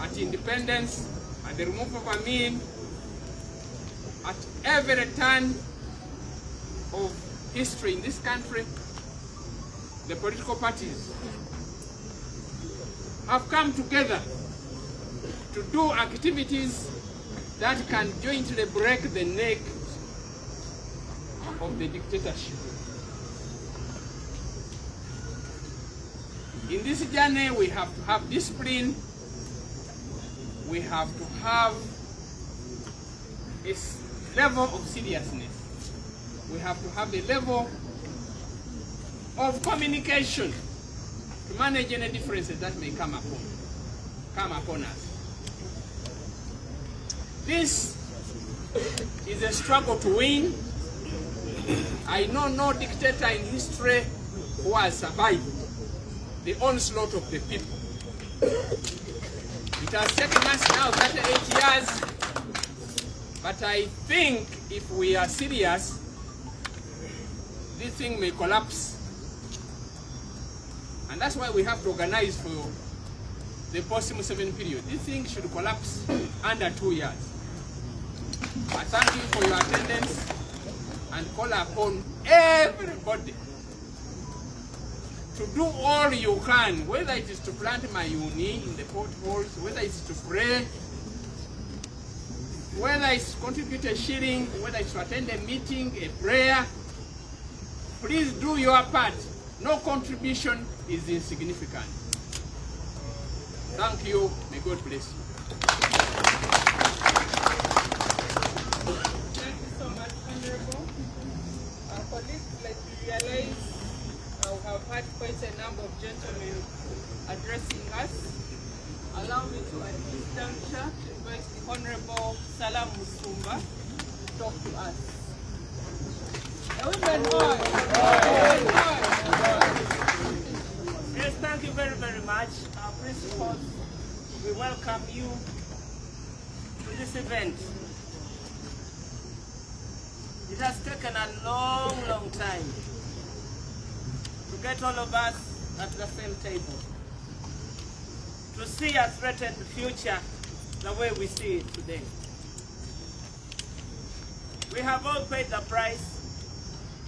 at independence, at the removal of Amin, at every turn of history in this country. The political parties have come together to do activities that can jointly break the neck of the dictatorship. In this journey, we have to have discipline. We have to have a level of seriousness. We have to have a level of communication to manage any differences that may come upon us. This is a struggle to win. I know no dictator in history who has survived the onslaught of the people. It has taken us now 38 years, but I think if we are serious, this thing may collapse. And that's why we have to organize for the post-Museveni period. This thing should collapse under 2 years. I thank you for your attendance and call upon everybody to do all you can, whether it is to plant my uni in the potholes, whether it's to pray, whether it's to contribute a shilling, whether it's to attend a meeting, a prayer. Please do your part. No contribution is insignificant. Thank you. May God bless you. Thank you so much, Honorable. Our colleagues, like we realize, we have had quite a number of gentlemen addressing us. Allow me to, at this juncture, invite the Honorable Salam Musumba to talk to us. Yes, thank you very, very much. Our principals, we welcome you to this event. It has taken a long, long time to get all of us at the same table, to see a threatened future the way we see it today. We have all paid the price,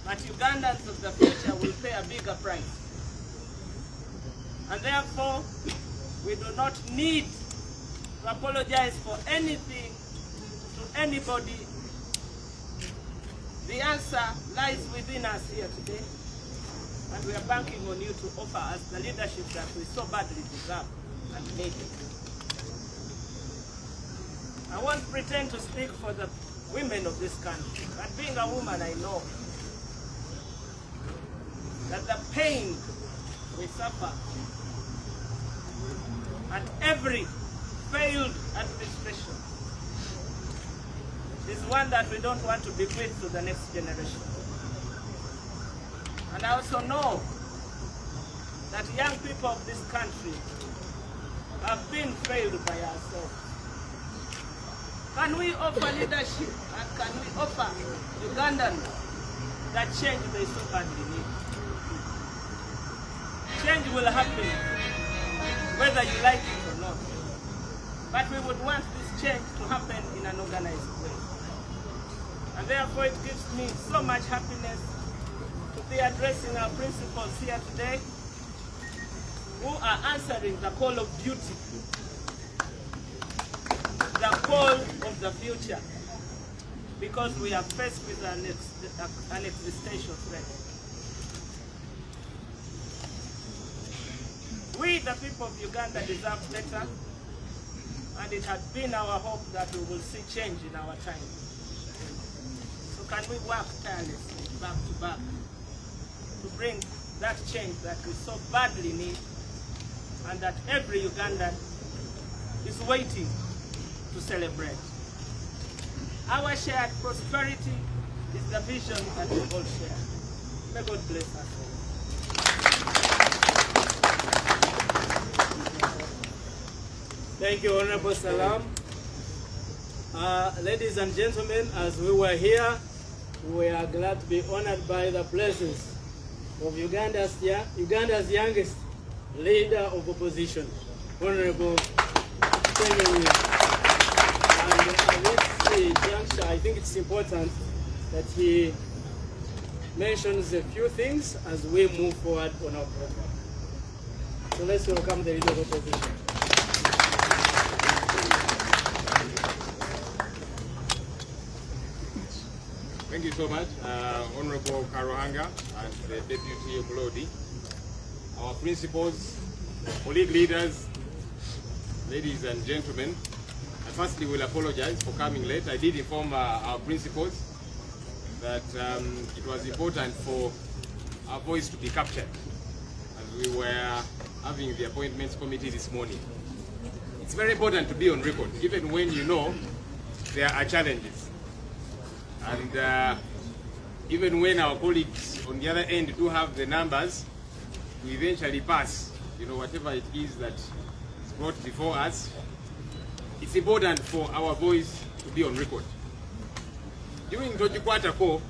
but Ugandans of the future will pay a bigger price. And therefore, we do not need to apologize for anything to anybody. The answer lies within us here today, and we are banking on you to offer us the leadership that we so badly deserve and need. I won't pretend to speak for the women of this country, but being a woman, I know that the pain we suffer at every failed administration is one that we don't want to bequeath to the next generation. And I also know that young people of this country have been failed by ourselves. Can we offer leadership and can we offer Ugandans that change they so badly need? Change will happen whether you like it or not. But we would want this change to happen in an organized way. And therefore it gives me so much happiness to be addressing our principals here today who are answering the call of duty, the call of the future. because we are faced with an existential threat. We, the people of Uganda, deserve better, and it had been our hope that we will see change in our time. So can we work tirelessly, back to back, to bring that change that we so badly need, and that every Ugandan is waiting to celebrate. Our shared prosperity is the vision that we all share. May God bless us all. Thank you, Honorable Salam. Ladies and gentlemen, as we were here, we are glad to be honored by the presence of Uganda's youngest leader of opposition, Honorable Kizza. And at this juncture, I think it's important that he mentions a few things as we move forward on our program. So let's welcome the leader of opposition. Thank you so much, Honorable Karuhanga and the Deputy Okulodi, our principals, colleague leaders, ladies and gentlemen. I firstly will apologize for coming late. I did inform our principals that it was important for our voice to be captured as we were having the appointments committee this morning. It's very important to be on record, even when you know there are challenges. And even when our colleagues on the other end do have the numbers, we eventually pass, whatever it is that is brought before us. It's important for our voice to be on record. During Tojikwatako,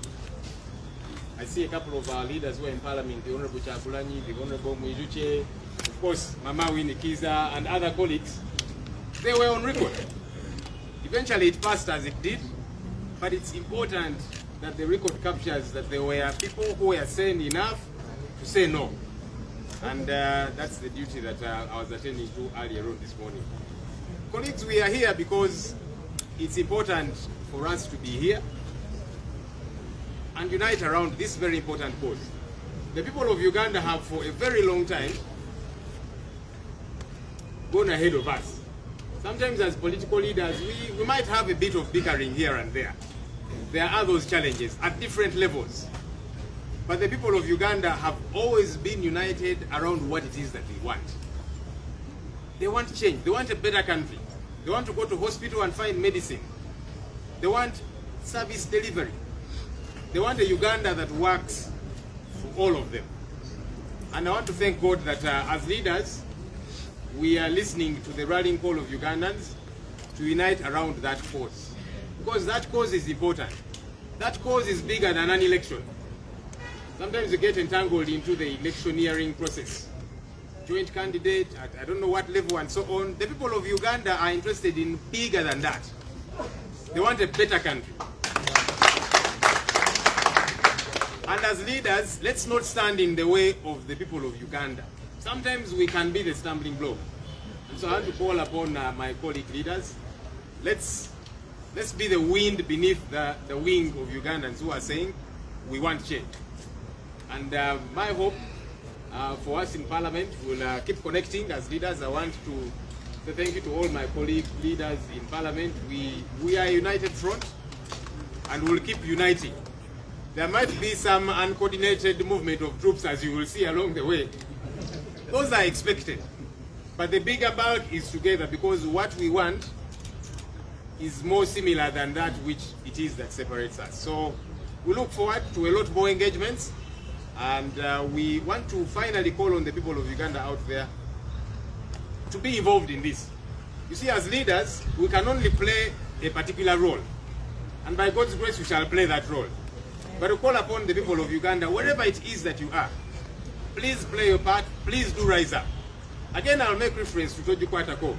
I see a couple of our leaders who are in Parliament, the Honorable Chakulanyi, the Honorable Mwijuche, of course, Mama Winnie Kizza, and other colleagues. They were on record. Eventually it passed as it did. But it's important that the record captures that there were people who were saying enough to say no. And that's the duty that I was attending to earlier on this morning. Colleagues, we are here because it's important for us to be here and unite around this very important cause. The people of Uganda have for a very long time gone ahead of us. Sometimes as political leaders, we might have a bit of bickering here and there. There are those challenges at different levels. But the people of Uganda have always been united around what it is that they want. They want change. They want a better country. They want to go to hospital and find medicine. They want service delivery. They want a Uganda that works for all of them. And I want to thank God that as leaders, we are listening to the rallying call of Ugandans to unite around that cause. Because that cause is important. That cause is bigger than an election. Sometimes you get entangled into the electioneering process. Joint candidate, I don't know what level and so on. The people of Uganda are interested in bigger than that. They want a better country. And as leaders, let's not stand in the way of the people of Uganda. Sometimes we can be the stumbling block. And so I want to call upon my colleague leaders. Let's be the wind beneath the wing of Ugandans who are saying, we want change. And my hope for us in Parliament, we'll keep connecting as leaders. I want to say thank you to all my colleague leaders in Parliament. We are a united front, and we'll keep uniting. There might be some uncoordinated movement of troops, as you will see along the way. Those are expected. But the bigger bulk is together, because what we want is more similar than that which it is that separates us. So we look forward to a lot more engagements, and we want to finally call on the people of Uganda out there to be involved in this. You see, as leaders, we can only play a particular role, and by God's grace we shall play that role. But we call upon the people of Uganda, wherever it is that you are, please play your part, please do rise up. Again, I'll make reference to Toji Kwatako.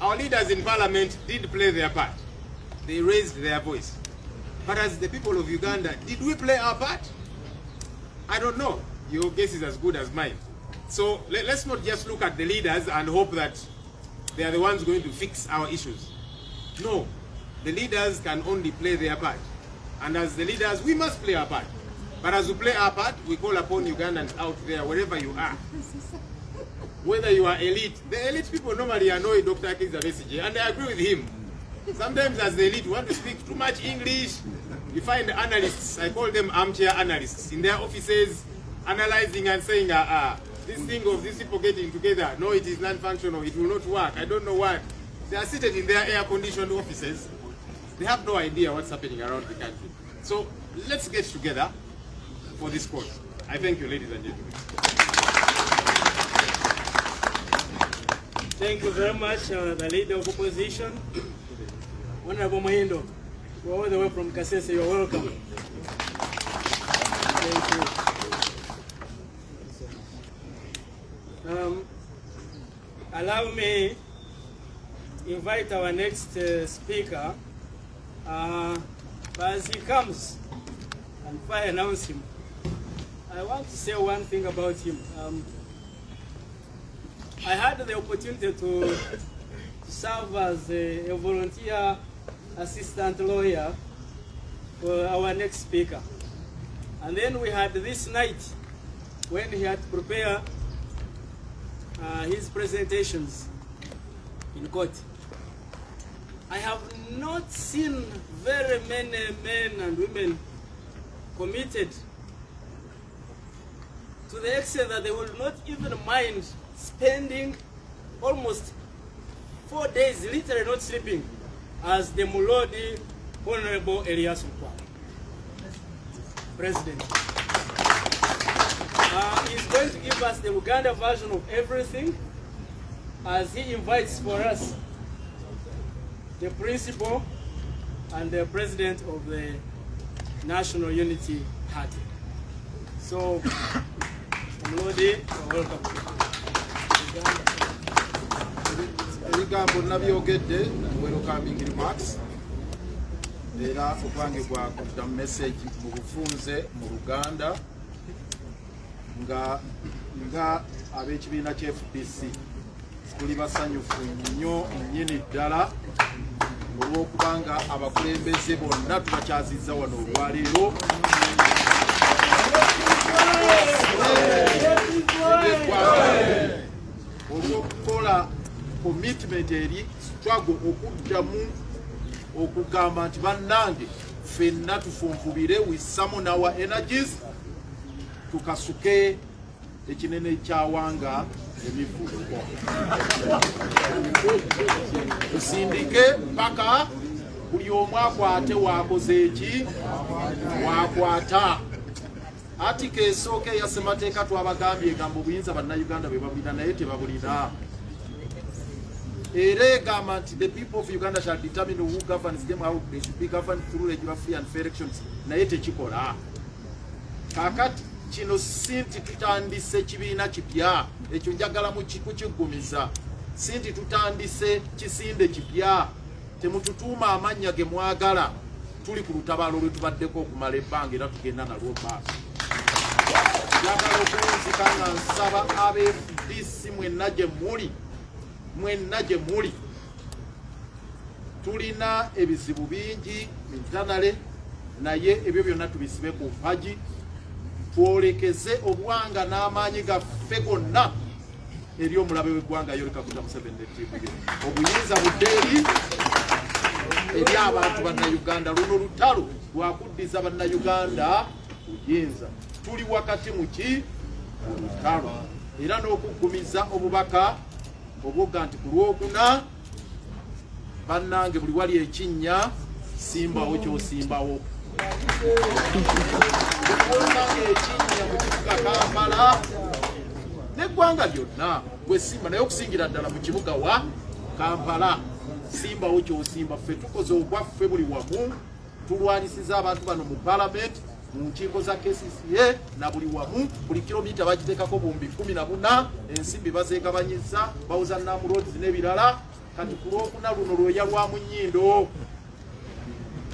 Our leaders in Parliament did play their part. They raised their voice. But as the people of Uganda, did we play our part? I don't know. Your guess is as good as mine. So let's not just look at the leaders and hope that they are the ones going to fix our issues. No. the leaders can only play their part. And as the leaders, we must play our part. But as we play our part, we call upon Ugandans out there, wherever you are. Whether you are elite, the elite people normally annoy Dr. Kizza Besigye, and I agree with him. Sometimes as the elite, want to speak too much English. You find analysts, I call them armchair analysts, in their offices, analyzing and saying, this thing of these people getting together, no, it is non-functional, it will not work, I don't know what. They are seated in their air-conditioned offices. They have no idea what's happening around the country. So let's get together for this cause. I thank you, ladies and gentlemen. Thank you very much, the leader of opposition, Honorable Mahindo. We're all the way from Kasese. You're welcome. Thank you. Allow me to invite our next speaker. But as he comes, and if I announce him, I want to say one thing about him. I had the opportunity to serve as a volunteer assistant lawyer for our next speaker. And then we had this night when he had to prepare his presentations in court. I have not seen very many men and women committed to the extent that they will not even mind spending almost 4 days literally not sleeping as the Mulodi Honorable Elias Mkwa, President. He's going to give us the Uganda version of everything as he invites for us the principal and the president of the National Unity Party. So, Mulodi, welcome. Ebigambo nabyogedde welcoming remarks era okwange gwa kudda message mu bufunze mu Luganda nga ab'ekibiina kya FDC tuli basanyufu nnyo nnyini ddala olw'okubanga abakulembeze bonna tubakyazizza wano olwaleero olw'okukola commitment eri struggle okuddamu okugamba nti bannange ffenna tufunkubire with summon our energies tukasuke ekinene kyawanga emivugo tusindike mpaka buli omu akwate wakoze eki wakwata atika esooka eya ssemateeka twabagambye egamba obuyinza bannayuganda bwe babulina naye tebabulina era egamba nti the people of Uganda shall determine who governs them, how they should be governed through regular free and fair elections. Naye tekikola. Kakati kino sinti tutandise kibiina kipya ekyo njagala kukigumiza. Sinti tutandise kisinde kipya temututuuma amannya ge mwagala tuli ku lutabaalo lwe tubaddeko okumala ebbanga era tugenda nalwo maaso. Njagala okunzika nga nsaba ab'FDC mwenna gye muli tulina ebizibu bingi mintanale naye ebyo byonna tubisibe ku mpagi twolekeze obwanga n'amaanyi gaffe gonna eri omulabe w'eggwanga Yoweri Kaguta Museveni obuyinza budde eri abantu bannayuganda luno lutalo lwakuddiza bannayuganda buyinza tuli wakati muki lutalo era n'okuggumiza obubaka obwoga nti ku Lwokuna bannange buli wali ekinnya simbawo kyosimbawo bannange ekinnya mu kibuga Kampala n'eggwanga lyonna gwe simba naye okusingira ddala mu kibuga wa Kampala simbawo kyosimba ffe tukoze ogwaffe buli wamu tulwanisiza abantu bano mu palamenti mu nkiiko za KCCA na buli wamu buli kilomita bagiteekako buwumbi 14 ensimbi bazeegabanyiza bawuza Namuroads n'ebirala kati ku Lwokuna luno lwoya lwa Munyindo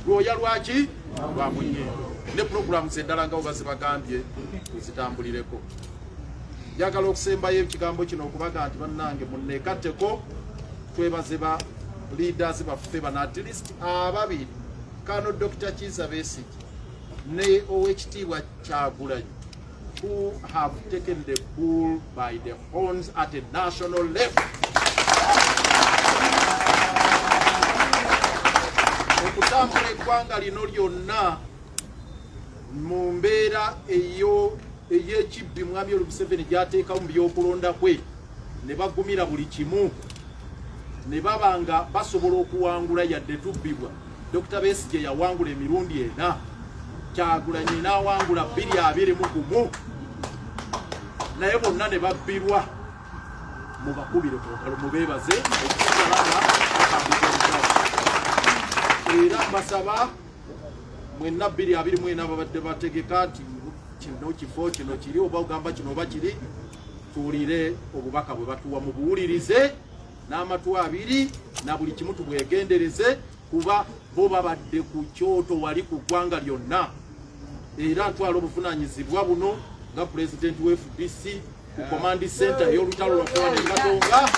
lwoya lwaki lwa Munyindo ne programs endala nga bazibagambye tuzitambulireko. Njagala okusembayo ekigambo kino okubaga nti bannange munneekatteko twebaze leaders baffe bano at least ababiri Kano Dr. Kizza Besigye ne OHT Kyagulanyi, who have taken the bull by the horns at a national level. Okutambula eggwanga lino lyonna mu mbeera ey'ekibbi Mwami Museveni gy'ateekawo mu by'okulonda kwe, ne bagumira buli kimu, ne baba nga basobola okuwangula yadde tubbibwa. Dr. Besigye yawangula emirundi 4, Kyagulanyi n'awangula 221, naye bonna ne babbirwa. Mubakubire ku ngalo mubeebaze era mbasaba mwenna 224 babadde bategeka nti kino kifo kino kiri oba ogamba kino oba kiri, tuwulire obubaka bwe batuwa mubuwulirize n'amatu 2 na buli kimu tubwegendereze, kuba bo babadde ku kyoto wali ku ggwanga lyonna. Era ntwala obuvunaanyizibwa buno nga President wa FDC ku Command Center y'olutalo lwafuna ne Katonga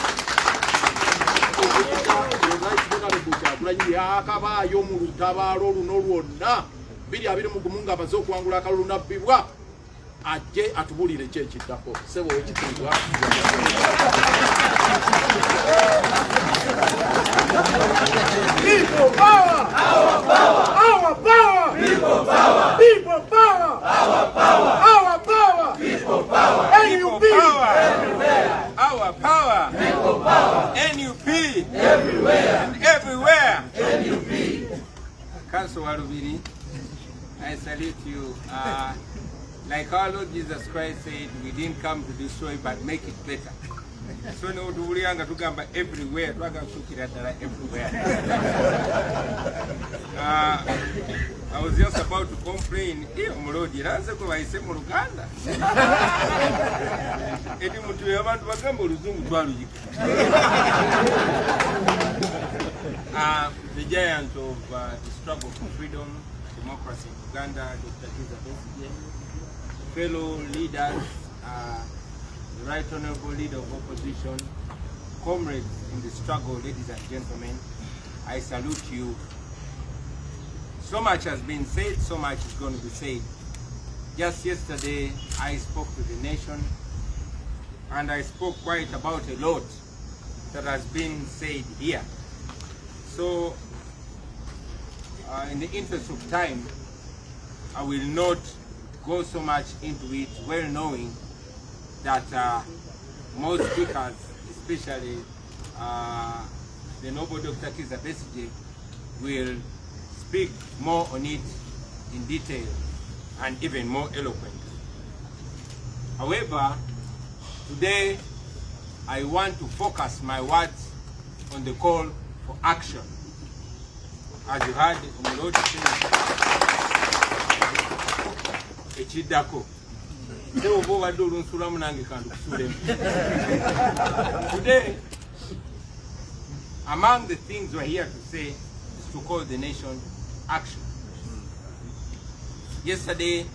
Kyagulanyi yakabaayo mu lutabaalo luno lwonna 221 ng'amaze okuwangula akalulu nabbibwa, ajje atubulire ki ekiddako. Ssebo ekitiibwa People power! Our power! Our power! People power! People power! Our power! Our power! People power! NUP! Everywhere! Our power! People power! NUP! Everywhere! And everywhere! NUP! Council Warubiri, I salute you. Like our Lord Jesus Christ said, we didn't come to destroy but make it better. So no tulianga tugamba everywhere, twaga kusukira ddala everywhere. I was just about to complain, omulodi lanze kwe bayise mu Luganda. Edi mutu abantu bagamba oluzungu twaluyika. The giant of the struggle for freedom, democracy in Uganda, Dr. Kizza Besigye, fellow leaders, the Right Honorable Leader of Opposition, comrades in the struggle, ladies and gentlemen, I salute you. So much has been said, so much is going to be said. Just yesterday, I spoke to the nation, and I spoke quite about a lot that has been said here. So, in the interest of time, I will not go so much into it, well knowing that most speakers, especially the noble Dr. Kizza Besigye, will speak more on it in detail and even more eloquent. However, today I want to focus my words on the call for action. As you heard Umuloti say, Echidako. Today, among the things we're here to say is to call the nation action. Yesterday,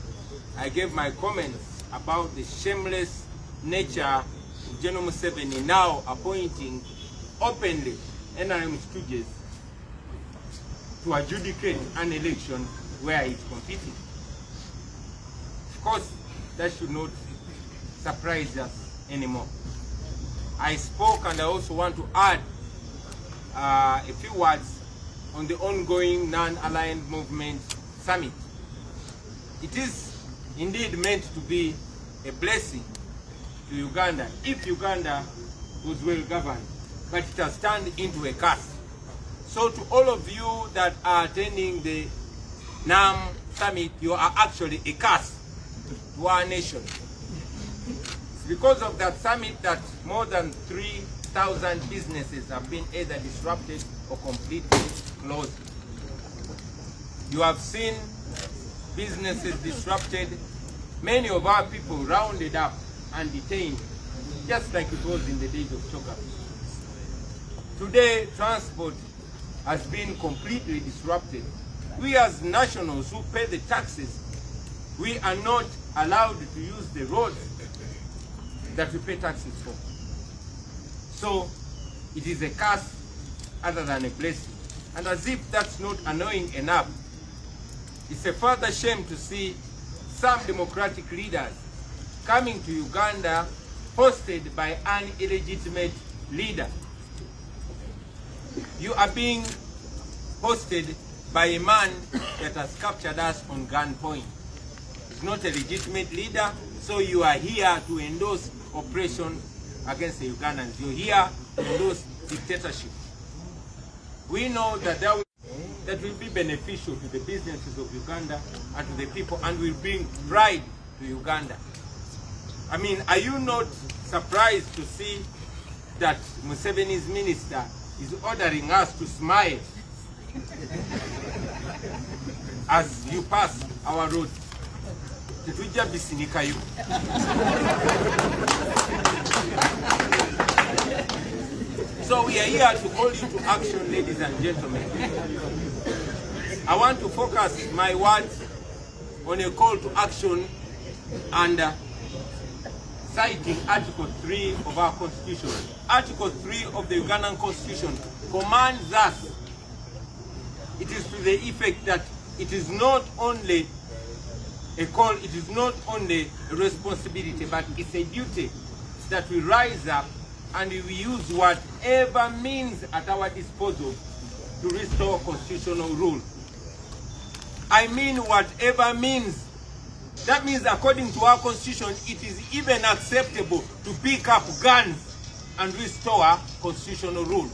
I gave my comments about the shameless nature of General Museveni now appointing openly NRM stooges to adjudicate an election where it's competing. Of course, that should not surprise us anymore. I spoke, and I also want to add a few words on the ongoing non-aligned movement summit. It is indeed meant to be a blessing to Uganda if Uganda was well governed, but it has turned into a curse. So to all of you that are attending the NAM summit, you are actually a curse to our nation. It's because of that summit that more than 3,000 businesses have been either disrupted or completely closed. You have seen businesses disrupted, many of our people rounded up and detained, just like it was in the days of Choka. Today, transport has been completely disrupted. We as nationals who pay the taxes, we are not allowed to use the roads that we pay taxes for. So it is a curse other than a blessing. And as if that's not annoying enough, it's a further shame to see some democratic leaders coming to Uganda hosted by an illegitimate leader. You are being hosted by a man that has captured us on gunpoint. He's not a legitimate leader, so you are here to endorse oppression against the Ugandans. You're here to endorse dictatorship. We know that that will be beneficial to the businesses of Uganda and to the people, and will bring pride to Uganda. I mean, are you not surprised to see that Museveni's minister is ordering us to smile as you pass our road? Kizza Besigye. So we are here to call you to action, ladies and gentlemen. I want to focus my words on a call to action and citing Article 3 of our Constitution. Article 3 of the Ugandan Constitution commands us. It is to the effect that it is not only a call, it is not only a responsibility, but it's a duty that we rise up and we use whatever means at our disposal to restore constitutional rule. I mean whatever means. That means according to our constitution, it is even acceptable to pick up guns and restore constitutional rule.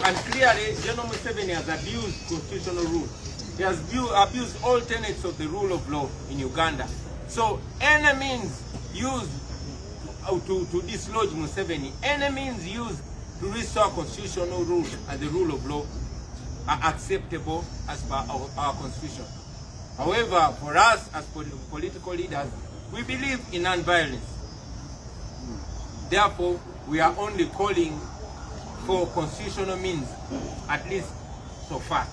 And clearly, General Museveni has abused constitutional rule. He has abused all tenets of the rule of law in Uganda. So any means used to dislodge Museveni, any means used to restore constitutional rule and the rule of law are acceptable as per our constitution. However, for us as political leaders, we believe in non-violence. Therefore, we are only calling for constitutional means, at least so far.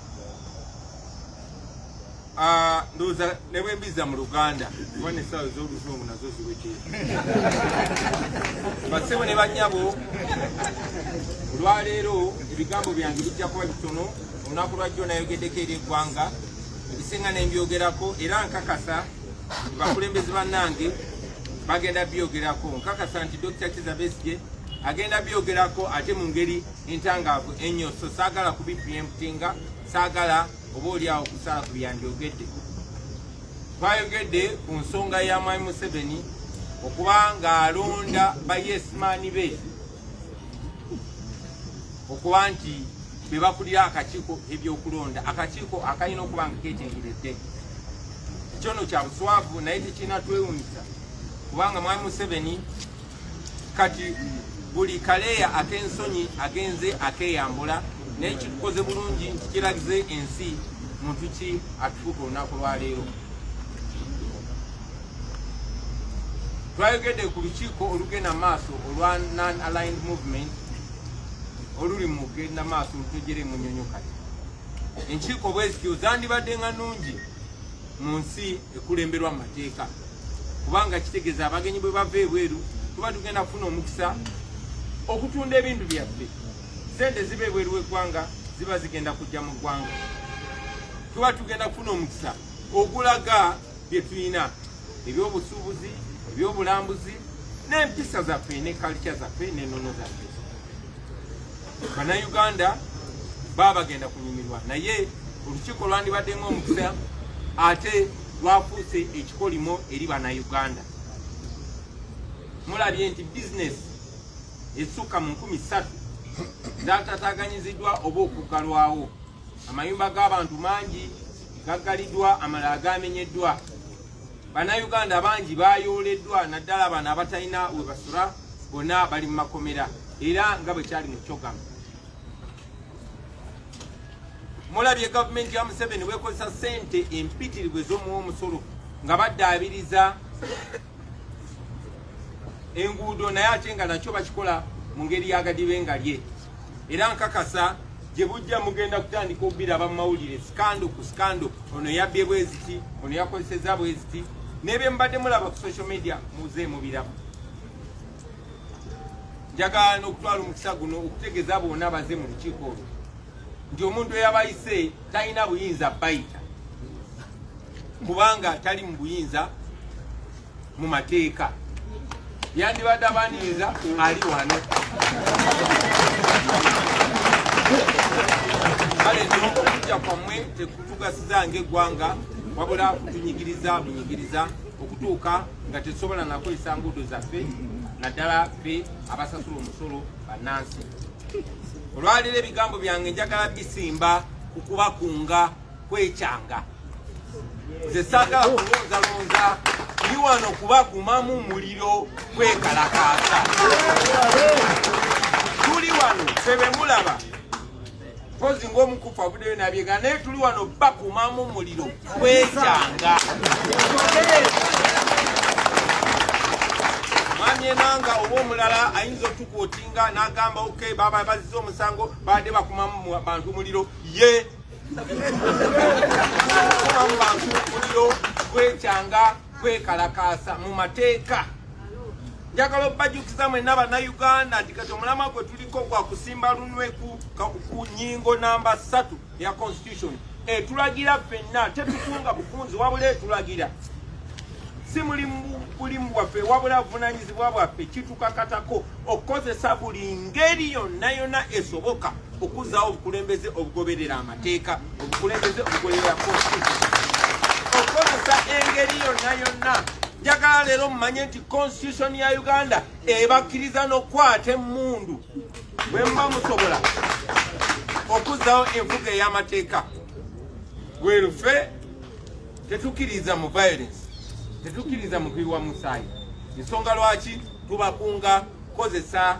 Ndoza newe mbiza mu Luganda wane sawa z'olusumu nazo ziwekera basewo ne banyabo olwaleero ebigambo byange bijja kuba bitono olunaku lwajjo nayogeddeko eri eggwanga ebisinga ne mbyogerako era nkakasa bakulembezi bannange bagenda byogerako nkakasa nti Dr. Kizza Besigye agenda byogerako ate mu ngeri entangaavu ennyo, so saagala kubipreemptinga, saagala oba oliawo okusala ku byandyogedde. Twayogedde ku nsonga ya Mwami Museveni okuba ng'alonda bayesmaani be okuba nti be bakulira akakiiko ebyokulonda, akakiiko akalina okuba nga keetengeredde. Kyono kya buswavu naye tekirina twewuunyisa kubanga Mwami Museveni kati buli kaleya ak'ensonyi agenze akeeyambula, naye kitukoze bulungi nti kiragize ensi muntu ki atufuuka olunaku lwaleero. Twayogedde ku lukiiko olugenda maaso olwa non-aligned movement oluli mu kugenda maaso lutojere mu nnyonyokati. Enkiiko bwe zityo zandibadde nga nnungi mu nsi ekulemberwa mu mateeka, kubanga kitegeeza abagenyi bwe bava ebweru tuba tugenda kufuna omukisa okutunda ebintu byaffe. Sente ziba ebweru w'eggwanga ziba zigenda kujja mu ggwanga. Tuba tugenda kufuna omukisa ogulaga bye tulina, ebyobusuubuzi, ebyobulambuzi, n'empisa zaffe ne kalcha zaffe n'ennono zaffe. Bannayuganda baba bagenda kunyumirwa, naye olukiiko lwandibadde ng'omukisa ate lwafuuse ekikolimo eri Bannayuganda. Mulabye nti bizinesi esukka mu 3,000 zatataaganyiziddwa oba okuggalwawo. Amayumba g'abantu mangi gaggaliddwa, amalala gamenyeddwa. Bannayuganda bangi bayooleddwa, naddala bano abatalina we basula bonna bali mu makomera era nga bwe kyali mu kyogamu. Mulabye gavumenti ya Museveni weekozesa ssente empitirivu ez'omuwa omusolo nga baddaabiriza enguudo, naye ate nga nakyo bakikola mu ngeri y'agadibe nga lye. Era nkakasa gye bujja mugenda kutandika obiraba mu mawulire, sikando ku sikando, ono yabbye bweziti, ono yakozeseza bweziti, n'ebye mubadde mulaba ku social media muze mubiraba. njagala n'okutwala omukisa guno okutegeeza bonna baze mu lukiiko olwo nti omuntu eyabayise talina buyinza bayita kubanga tali mu buyinza mu mateeka yandibadde abaniriza ali wano kale okujja kwammwe tekutugasiza ng'eggwanga wabula kutunyigiriza bunyigiriza okutuuka nga tetusobola nakozesa nguudo zaffe naddala ffe abasasula omusolo bannansi. Olwaliro ebigambo byange njagala bisimba kukubakunga kwekyanga. Nze saagala kulonzalonza ndi wano kubakumamu muliro kwekalakaasa. Tuli wano ffe be mulaba pozi ng'omukufu avuddeyo nabyega naye tuli wano bakumamu muliro kwekyanga. Mwami enanga oba omulala ayinza otukwotinga n'agamba okay baba bazize omusango badde bakumamu bantu muliro ye kumamu bantu muliro kwekyanga kwekalakaasa mu mateeka. Njagala okubajukiza mwenna bannayuganda nti kati omulamwa gwe tuliko gwa kusimba lunwe ku nnyingo namba 3 ya constitution etulagira ffenna tetukunga bufunzi wabula etulagira si mulimu waffe wabula buvunaanyizibwa bwaffe kitukakatako okukozesa buli ngeri yonna yonna esoboka okuzzaawo obukulembeze obugoberera amateeka obukulembeze obugoberera constitution okukozesa engeri yonna yonna. Njagala leero mumanye nti constitution ya Uganda ebakkiriza n'okwata emmundu bwe muba musobola okuzzaawo enfuga ey'amateeka. Bwerufe tetukkiriza mu violence, tetukkiriza mu kuyiwa musaayi. Ensonga lwaki tubakunga kukozesa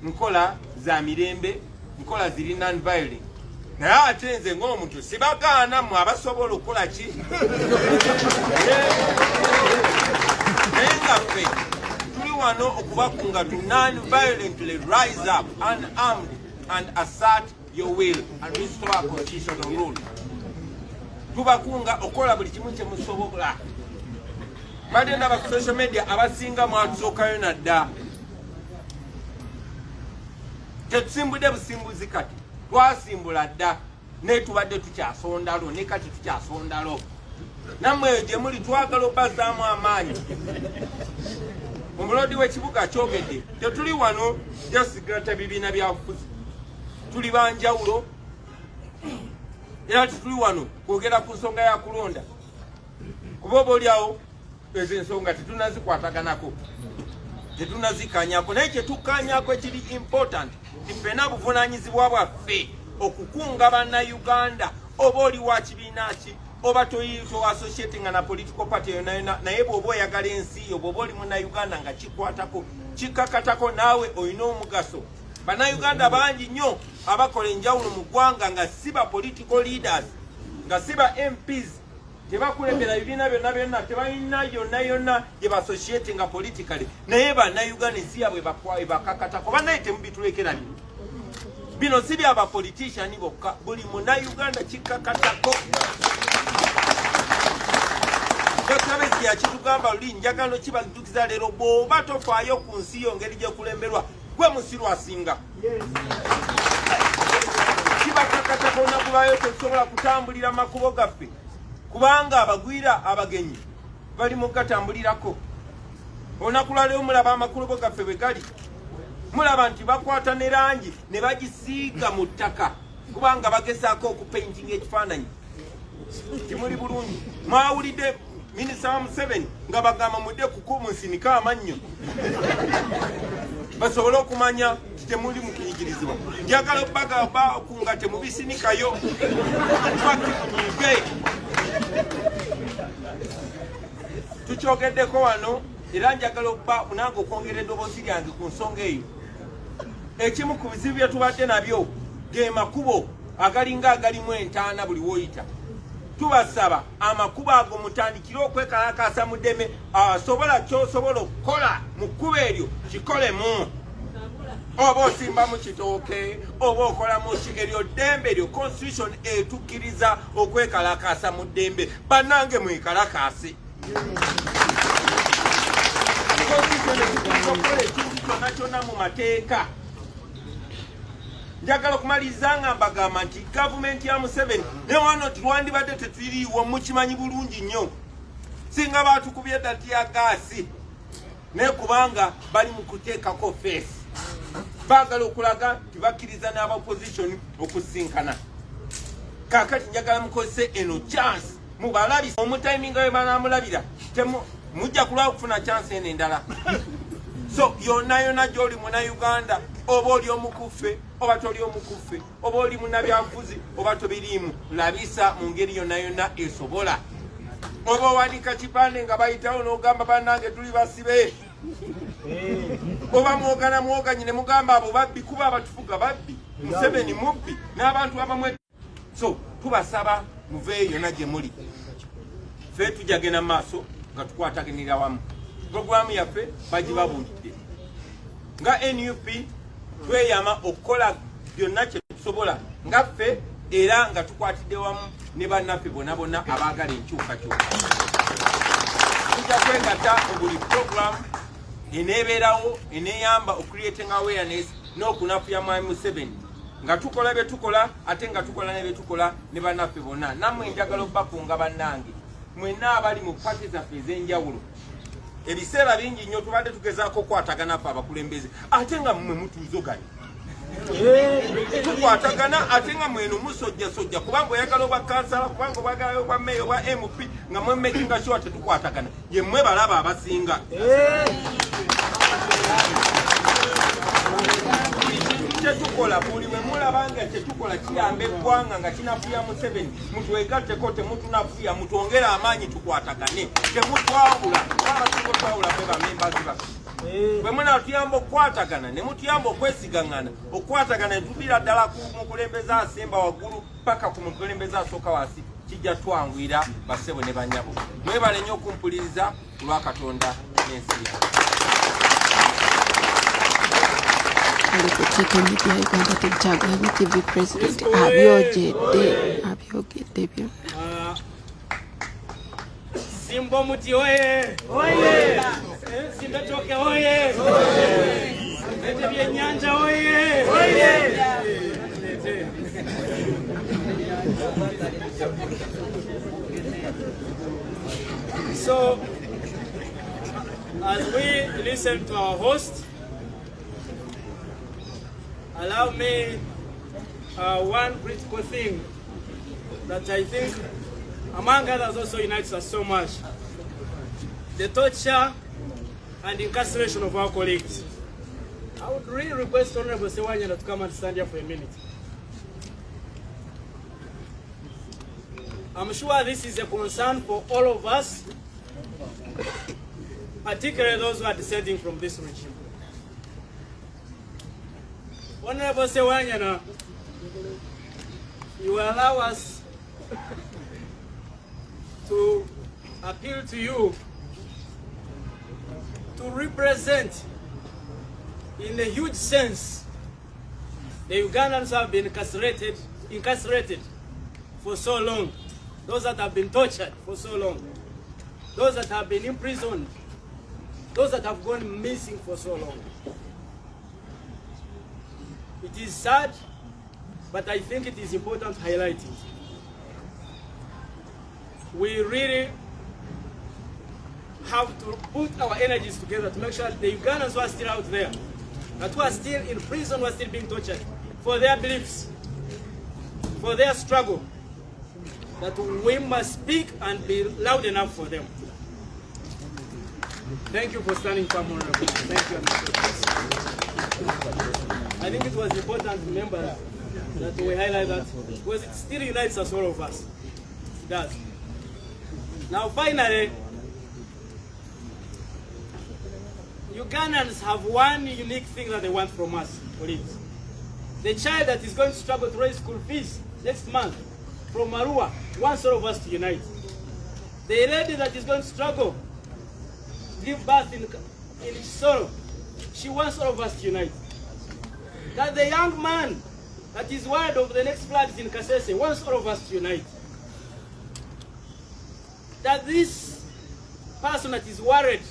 nkola za mirembe, nkola ziri non-violent. Naye ate nze ng'omuntu sibagaana mu abasobola okukola ki naye nga ffe tuli wano okubakunga to non-violently rise up unarmed and assert your will and restore our constitutional rule. Tubakunga okukola buli kimu kye musobola. Mbadde ndaba ku social media abasinga mwatusookayo nadda. Tetusimbudde busimbuzi kati twasimbula dda naye tubadde tukyasondalo ne kati tukyasondalo. Nammwe gye muli twagala obbazaamu amaanyi. Omulodi w'ekibuga kyogedde tetuli wano jasigata bibiina byabufuzi, tuli banjawulo era tetuli wano kwogera ku nsonga ya kulonda kuba oba oliawo ezo ensonga tetunazikwataganako tetunazikanyako naye kyetukanyako ekiri important tifena buvunaanyizibwa bwaffe okukunga bannayuganda oba oli wa kibiina ki oba toyito associating na political party yona naye bw'oba oyagala ensi yo bw'oba oli munnayuganda nga kikwatako kikakatako naawe olina omugaso. Bannayuganda bangi nnyo abakola enjawulo mu ggwanga nga si ba political leaders nga si ba MPs tebakulembera bibiina byonna byonna tebalina yonna yonna gye bassociating politically naye bannayuganda ensi yabwe bakakatako. Bannaye temubitulekera bino si byaba politician bokka, buli munnayuganda kikakatako. Kizza Besigye yakitugamba luli njagala kibatukiza leero bw'oba tofaayo ku nsi yo ngeri gyekulemberwa gwe musiru asinga. Kibakakatako onakubayo tetusobola kutambulira makubo gaffe kubanga abagwira abagenyi bali mu gatambulirako. Onakula leo mulaba amakubo gaffe bwe gali, mulaba nti bakwata ne langi ne bagisiiga mu ttaka kubanga bagezaako okupaintinga ekifaananyi kimuli bulungi. Mwawulidde Minisita wa Museveni nga bagamba mudde kukumusinika amannyo basobole okumanya temuli mu kunyigirizibwa. Njagala okubakunga temubisinikayo twakikunyiige. Tukyogeddeko wano era njagala okuba nange okwongera eddoboozi lyange ku nsonga eyo. Ekimu ku bizibu bye tubadde nabyo ge makubo agalinga agalimu entaana buli woyita. Tubasaba amakubo ago mutandikire okwekalakaasa mu ddeme. Asobola kyosobola okukola mu kkubo eryo kikolemu. Oba osimba mu kitooke oba okola mu ki eryo ddembe eryo constitution etukkiriza okwekalakaasa mu ddembe. Bannange mwekalakaase. Constitution etukkiriza okukola ekintu kyonna kyonna mu mateeka. Njagala okumaliriza nga mbagamba nti gavumenti ya Museveni ne wano twandibadde teturiiwo mukimanyi bulungi nnyo singa baatukubye dati ya gaasi naye kubanga bali mu kuteekako feesi baagala okulaga tibakkiriza n'abaopposition okusinkana. Kaakati njagala mukozese eno chance mubalabisa omutaiminga we banaamulabira mujja kulwa okufuna chance eno endala. So yonna yonna gy'oli Munnayuganda oba oli omukuffe oba toli omukuffe oba oli munnabyanfuzi oba tobiriimu labisa mu ngeri yonna yonna esobola. Oba owanika kipande nga bayitawo n'ogamba bannange tuli basibe oba mwoganye ne mugamba abo babbi kuba abatufuga babbi Museveni mubbi n'abantu abamwe. So tubasaba muveeyo yonna gye muli ffe tujja genda mu maaso nga tukwataganira wamu. Programu yaffe bagibabuulidde nga NUP tweyama okukola byonna kye tusobola nga ffe era nga tukwatidde wamu ne bannaffe bonna bonna abaagala enkyukakyuka. Tujja kwegatta buli programu eneebeerawo eneeyamba ocreating awareness n'okunafuya Mwami Museveni nga tukola bye tukola ate nga tukola ne bye tukola ne bannaffe bonna. Nammwe njagala okubakunga bannange mwenna abali mu pati zaffe ez'enjawulo. Ebiseera bingi nnyo tubadde tugezaako okukwatagana ffe abakulembeze ate nga mmwe mutuuzoganye. Tukwatagana ate nga mweno musojjasojja kubanga oyagala obwa kansala kubanga obwagala obwa meya obwa MP nga mwe makinga sure tetukwatagana ye mmwe balaba abasinga. Kyetukola buli bwe mulaba nga kyetukola kiyamba eggwanga nga kinafuya Museveni mutwegatteko temutunafuya mutwongere amaanyi tukwatagane temutwawula abatugotwawula mwe bamembazi baffe. Bwe munatuyamba okukwatagana ne mutuyamba okwesigaŋŋana okukwatagana ne tudira ddala ku mukulembeze asemba waggulu paka ku mukulembeze asooka wansi kijja twanguyira bassebo ne bannyabo. Mwebale nnyo okumpuliriza ku lwa Katonda n'ensi yaabwe. Alikucheka media Uganda tujagala BTV president abyogedde byonna. Simbo Muti oye! Oye! Simba Toke oye! Oye! Lete Byennyanja oye! Oye! So, as we listen to our host, allow me one critical thing that I think, among others, also unites us so much: the torture and incarceration of our colleagues. I would really request Honorable Sewanyana to come and stand here for a minute. I'm sure this is a concern for all of us, particularly those who are dissenting from this regime. Honorable Sewanyana, you will allow us to appeal to you to represent, in a huge sense, the Ugandans who have been incarcerated for so long, those that have been tortured for so long, those that have been imprisoned, those that have gone missing for so long. It is sad, but I think it is important to highlight it. We really have to put our energies together to make sure that the Ugandans who are still out there, that who are still in prison, who are still being tortured for their beliefs, for their struggle, that we must speak and be loud enough for them. Thank you for standing firm, Honorable. Thank you. I think it was important to remember that we highlight that because it still unites us, all of us. It does. Now, finally, Ugandans have one unique thing that they want from us, colleagues. The child that is going to struggle to raise school fees next month from Arua wants all of us to unite. The lady that is going to struggle to give birth in sorrow, she wants all of us to unite. That the young man that is worried of the next floods in Kasese wants all of us to unite. That this person that is worried,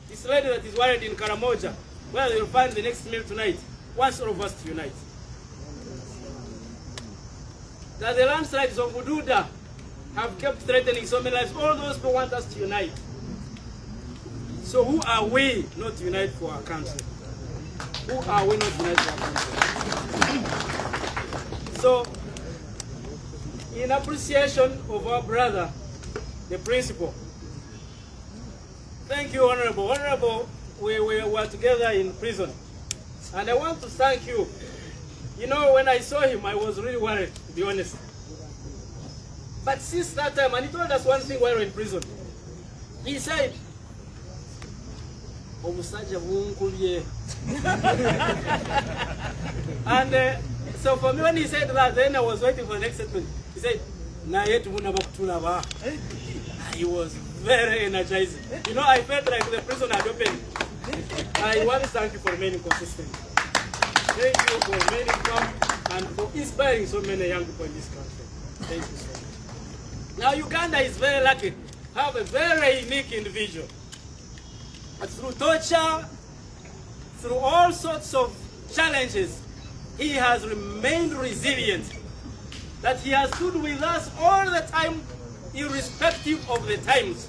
this lady that is worried in Karamoja, where you'll find the next meal tonight, wants all of us to unite. That the landslides of Bududa have kept threatening so many lives. All those people want us to unite. So who are we not to unite for our country? Who are we not to unite for our country? So, in appreciation of our brother, the principal, thank you, Honorable. Honorable, we were together in prison. And I want to thank you. You know, when I saw him, I was really worried, to be honest. But since that time, and he told us one thing while we were in prison. He said, and so for me, when he said that, then I was waiting for the next statement. He said, he was very energizing. You know, I felt like the prison had opened. I want to thank you for remaining consistent. Thank you for remaining calm and for inspiring so many young people in this country. Thank you so much. Now, Uganda is very lucky to have a very unique individual. But through torture, through all sorts of challenges, he has remained resilient. That he has stood with us all the time, irrespective of the times.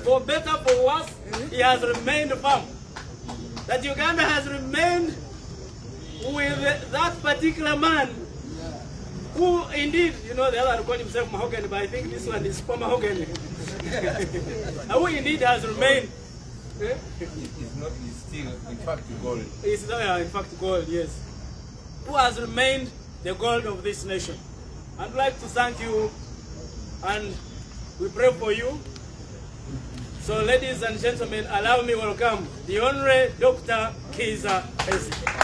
For better, for worse, he has remained firm. That Uganda has remained with that particular man who indeed, you know, the other called himself Mahogany, but I think this one is for Mahogany. Who indeed has remained. It's not, it's still, in fact, gold. It's in fact gold, yes. Who has remained the gold of this nation. I'd like to thank you and we pray for you. So ladies and gentlemen, allow me welcome the Honorable Dr. Kizza Besigye.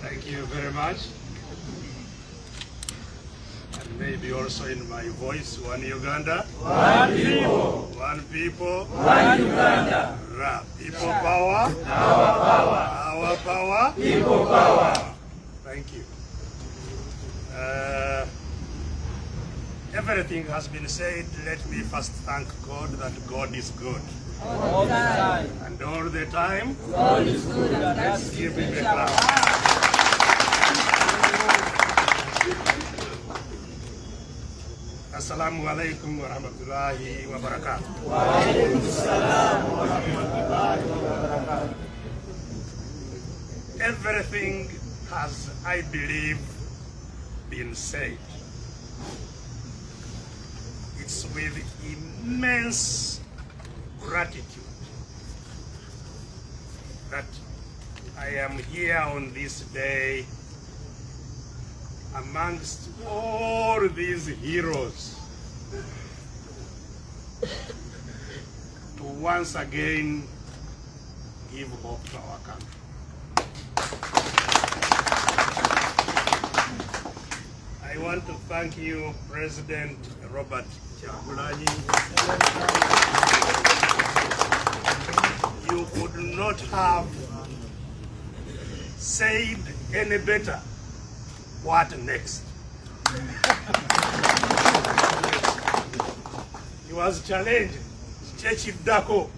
Thank you very much. And maybe also in my voice, one Uganda. One people. One people. One Uganda. People power. Our power. Our power. People power. Thank you. Everything has been said. Let me first thank God that God is good. All the time. And all the time, God is good, and let's give him a clap. Assalamu alaikum wa rahmatullahi wa barakatuh. Wa alaikum assalam wa rahmatullahi wa barakatuh. Everything has, I believe, been said. It's with immense gratitude that I am here on this day amongst all these heroes to once again give hope to our country. I want to thank you, President Robert Chagulanyi. You could not have said any better. What next? He was challenged. Chechiddako.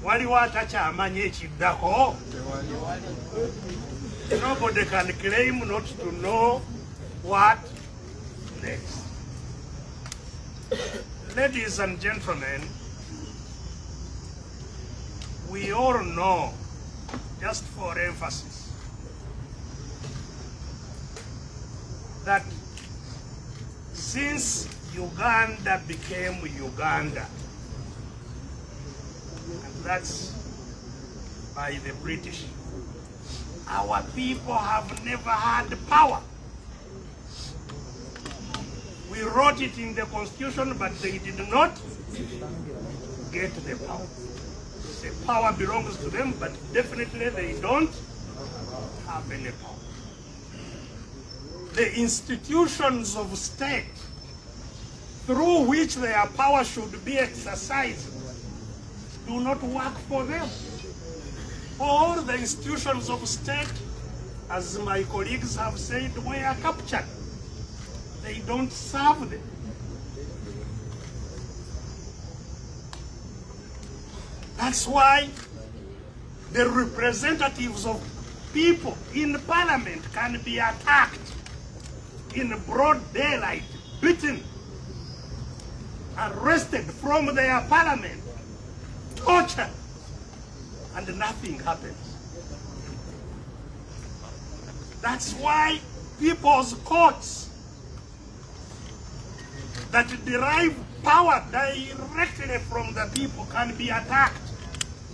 Waliwo atakyamanya ekiddako? Nobody can claim not to know what next. Ladies and gentlemen, we all know, just for emphasis, that since Uganda became Uganda, and that's by the British, our people have never had power. We wrote it in the Constitution, but they did not get the power. The power belongs to them, but definitely they don't have any power. The institutions of state through which their power should be exercised do not work for them. All the institutions of state, as my colleagues have said, were captured. They don't serve them. That's why the representatives of people in parliament can be attacked in broad daylight, beaten, arrested from their parliament, tortured, and nothing happens. That's why people's courts that derive power directly from the people can be attacked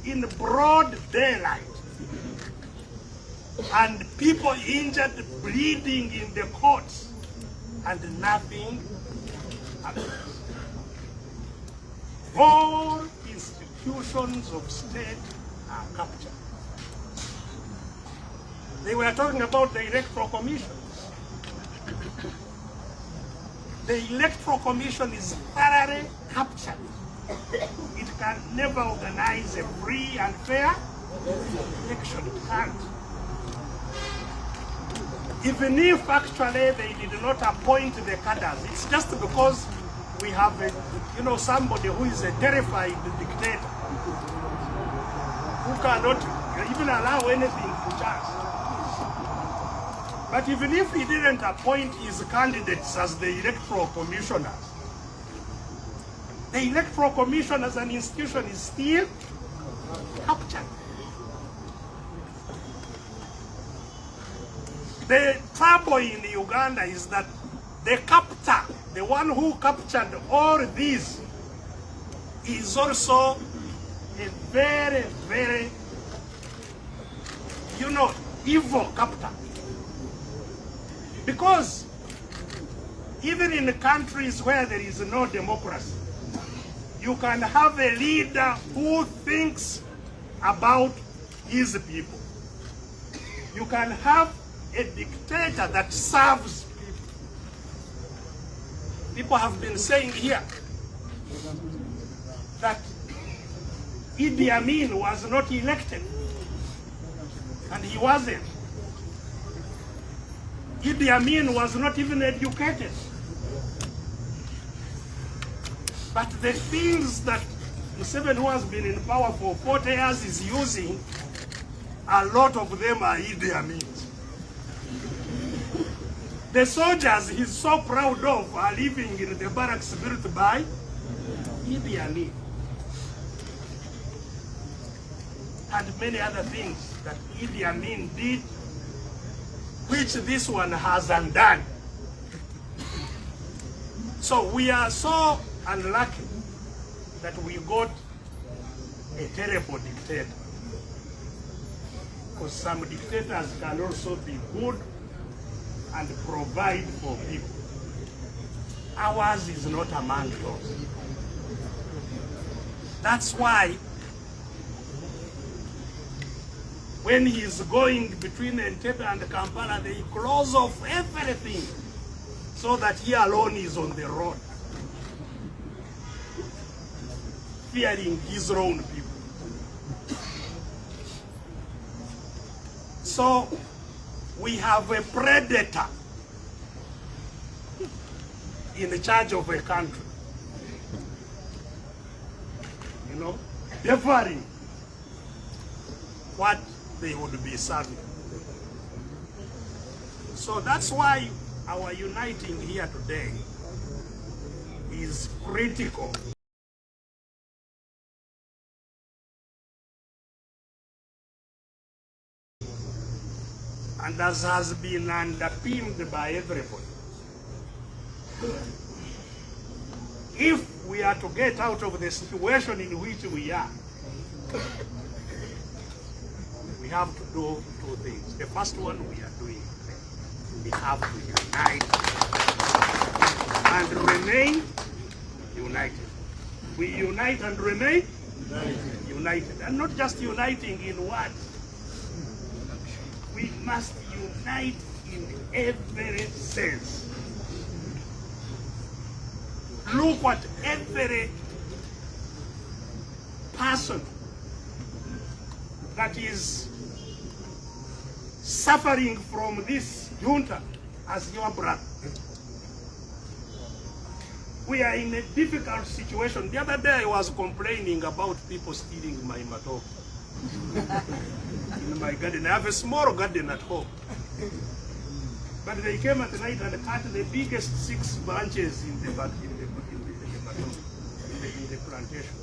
in broad daylight. And people injured, bleeding in the courts, and nothing happens. All institutions of state are captured. They were talking about the Electoral Commission. The Electoral Commission is thoroughly captured. It can never organize a free and fair election. It can't. Even if actually they did not appoint the cadres, it's just because we have somebody who is a terrified dictator who cannot even allow anything to chance. But even if he didn't appoint his candidates as the Electoral Commissioners, the Electoral Commission as an institution is still captured. The trouble in Uganda is that the captor, the one who captured all these, is also a very, very, evil captor. Because even in countries where there is no democracy, you can have a leader who thinks about his people. You can have a dictator that serves people. People have been saying here that Idi Amin was not elected, and he wasn't. Idi Amin was not even educated. But the things that Museveni, who has been in power for 40 years, is using, a lot of them are Idi Amin. The soldiers he's so proud of are living in the barracks built by Idi Amin. And many other things that Idi Amin did, which this one hasn't done. So we are so unlucky that we got a terrible dictator. Because some dictators can also be good and provide for people. Ours is not among those. That's why when he's going between Entebbe and Kampala, they close off everything so that he alone is on the road, fearing his own people. So we have a predator in charge of a country, devouring what they would be serving. So that's why our uniting here today is critical. And as has been underpinned by everybody. If we are to get out of the situation in which we are, we have to do two things. The first one we are doing today. We have to unite and remain united. We unite and remain united. And not just uniting in words. We must unite in every sense. Look at every person that is suffering from this junta as your brother. We are in a difficult situation. The other day I was complaining about people stealing my matoke in my garden. I have a small garden at home. But they came at night and cut the biggest 6 branches in the plantation.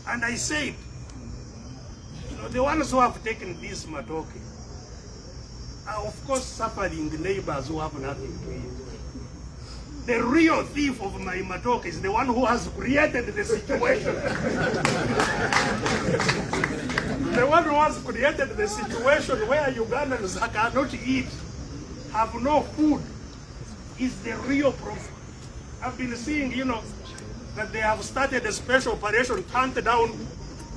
And I said, you know, the ones who have taken this matoke are of course suffering the neighbors who have nothing to eat. The real thief of my matoke is the one who has created the situation. The one who has created the situation where Ugandans cannot eat, have no food, is the real problem. I've been seeing, you know, that they have started a special operation to hunt down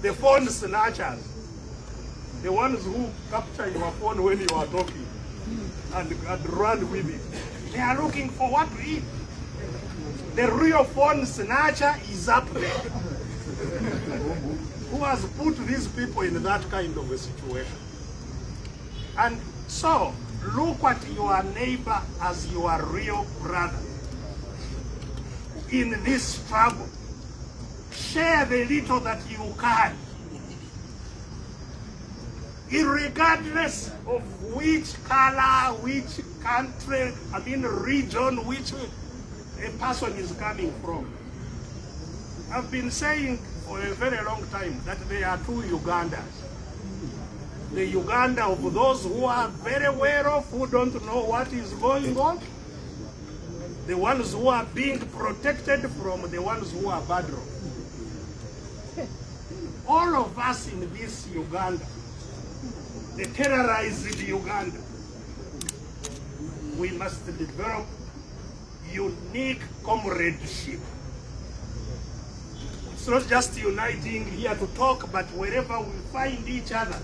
the phone snatchers. The ones who capture your phone when you are talking and run with it. They are looking for what to eat. The real phone snatcher is up there. Who has put these people in that kind of a situation? And so, look at your neighbor as your real brother. In this struggle, share the little that you can. Irregardless of which color, which country, region, which a person is coming from. I've been saying for a very long time that there are 2 Ugandas. The Uganda of those who are very well off, who don't know what is going on. The ones who are being protected from the ones who are bad off. All of us in this Uganda, the terrorized Uganda, we must develop unique comradeship. It's not just uniting here to talk, but wherever we find each other.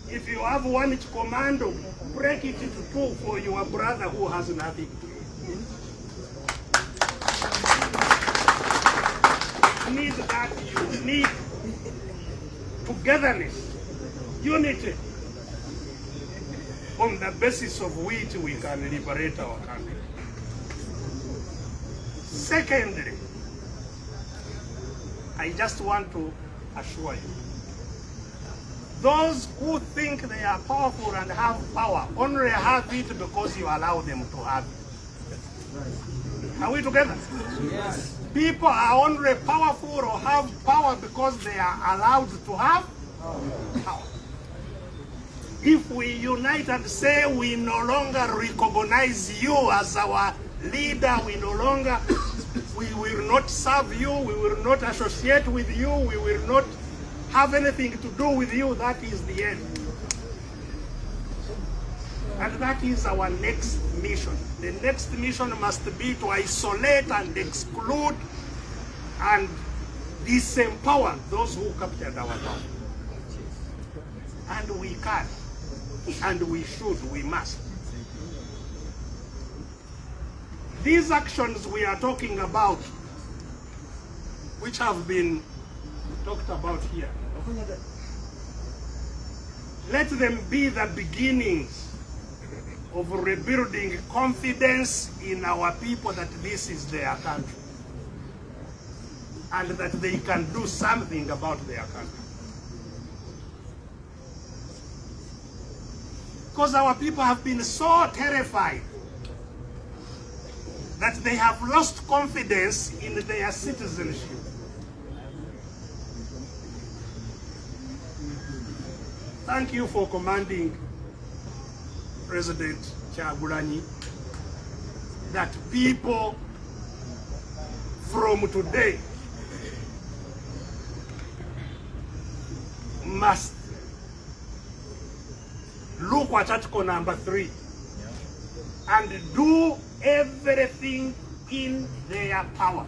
If you have one commando, break it into 2 for your brother who has nothing to eat. Need that unique togetherness, unity, on the basis of which we can liberate our country. Secondly, I just want to assure you, those who think they are powerful and have power only have it because you allow them to have it. Are we together? Yes. People are only powerful or have power because they are allowed to have power. If we unite and say we no longer recognize you as our leader, we will not serve you, we will not associate with you, we will not have anything to do with you, that is the end. And that is our next mission. The next mission must be to isolate and exclude and disempower those who captured our power. And we can, and we should, we must. These actions we are talking about, which have been talked about here, let them be the beginnings of rebuilding confidence in our people that this is their country and that they can do something about their country. Because our people have been so terrified that they have lost confidence in their citizenship. Thank you for commanding President Kyagulanyi that people from today must look at Article number 3 and do everything in their power.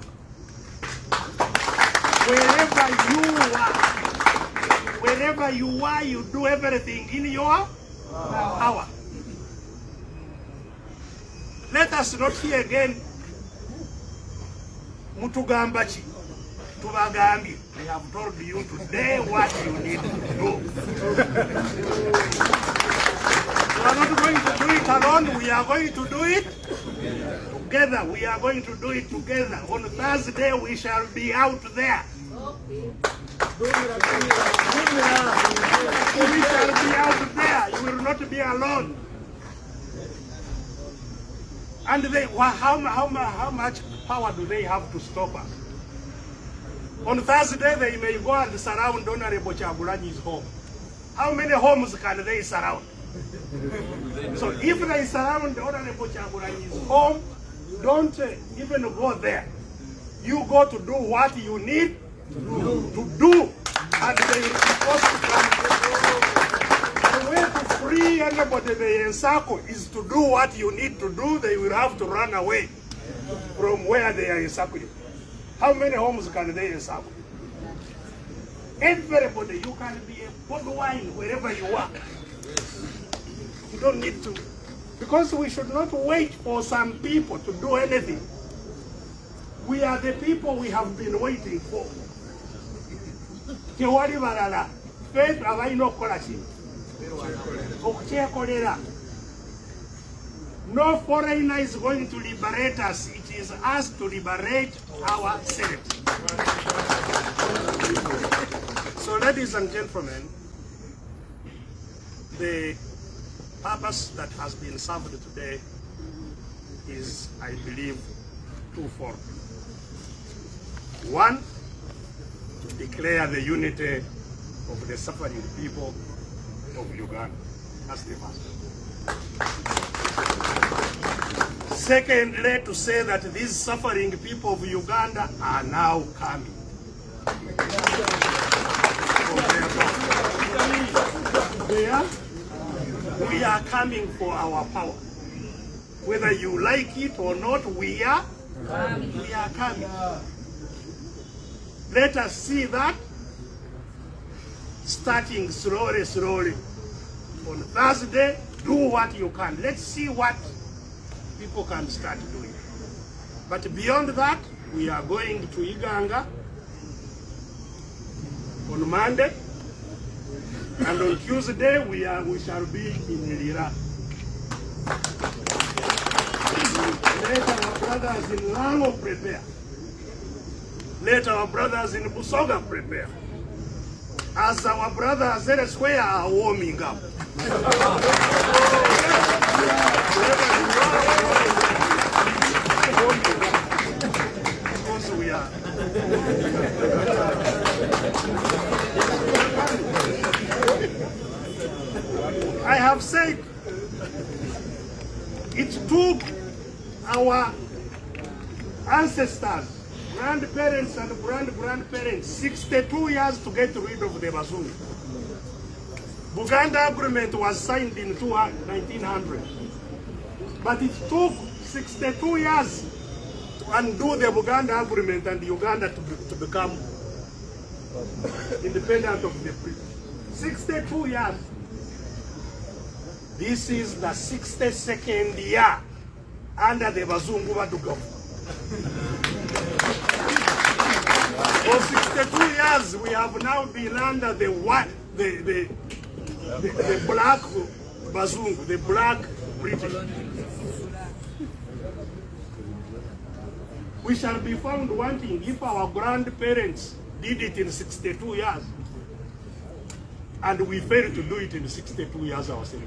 Wherever you are, you do everything in your power. Let us not hear again Mutugambachi. Tubagambi, we have told you today what you need to do. We are not going to do it alone, we are going to do it together. We are going to do it together. On Thursday, we shall be out there. We shall be out there. You will not be alone. And how much power do they have to stop us? On Thursday, they may go and surround Honorable Chagulanyi's home. How many homes can they surround? So if they surround Honorable Chagulanyi's home, don't even go there. You go to do what you need to do. And they will be forced to come. The way to free anybody they encircle is to do what you need to do. They will have to run away from where they are encircling. How many homes can they encircle? Everybody, you can be a bottle wine wherever you are. You don't need to. Because we should not wait for some people to do anything. We are the people we have been waiting for. Faith no foreigner is going to liberate us. It is us to liberate ourselves. So, ladies and gentlemen, the purpose that has been served today is, I believe, twofold. One, to declare the unity of the suffering people of Uganda. That's the first. Secondly, to say that these suffering people of Uganda are now coming. We are coming for our power. Whether you like it or not, we are coming. Let us see that starting slowly. On Thursday, do what you can. Let's see what people can start doing. But beyond that, we are going to Iganga on Monday, and on Tuesday we shall be in Lira. Let our brothers in Lango prepare. Let our brothers in Busoga prepare. As our brothers elsewhere are warming up. Because we are. I have said it took our ancestors, grandparents and grandparents 62 years to get rid of the Bazungu. Buganda agreement was signed in 1900. But it took 62 years to undo the Buganda agreement and Uganda to become independent of the British. 62 years. This is the 62nd year under the Bazungu government. For 62 years, we have now been under the black Bazungu, the black British. We shall be found wanting if our grandparents did it in 62 years, and we failed to do it in 62 years ourselves.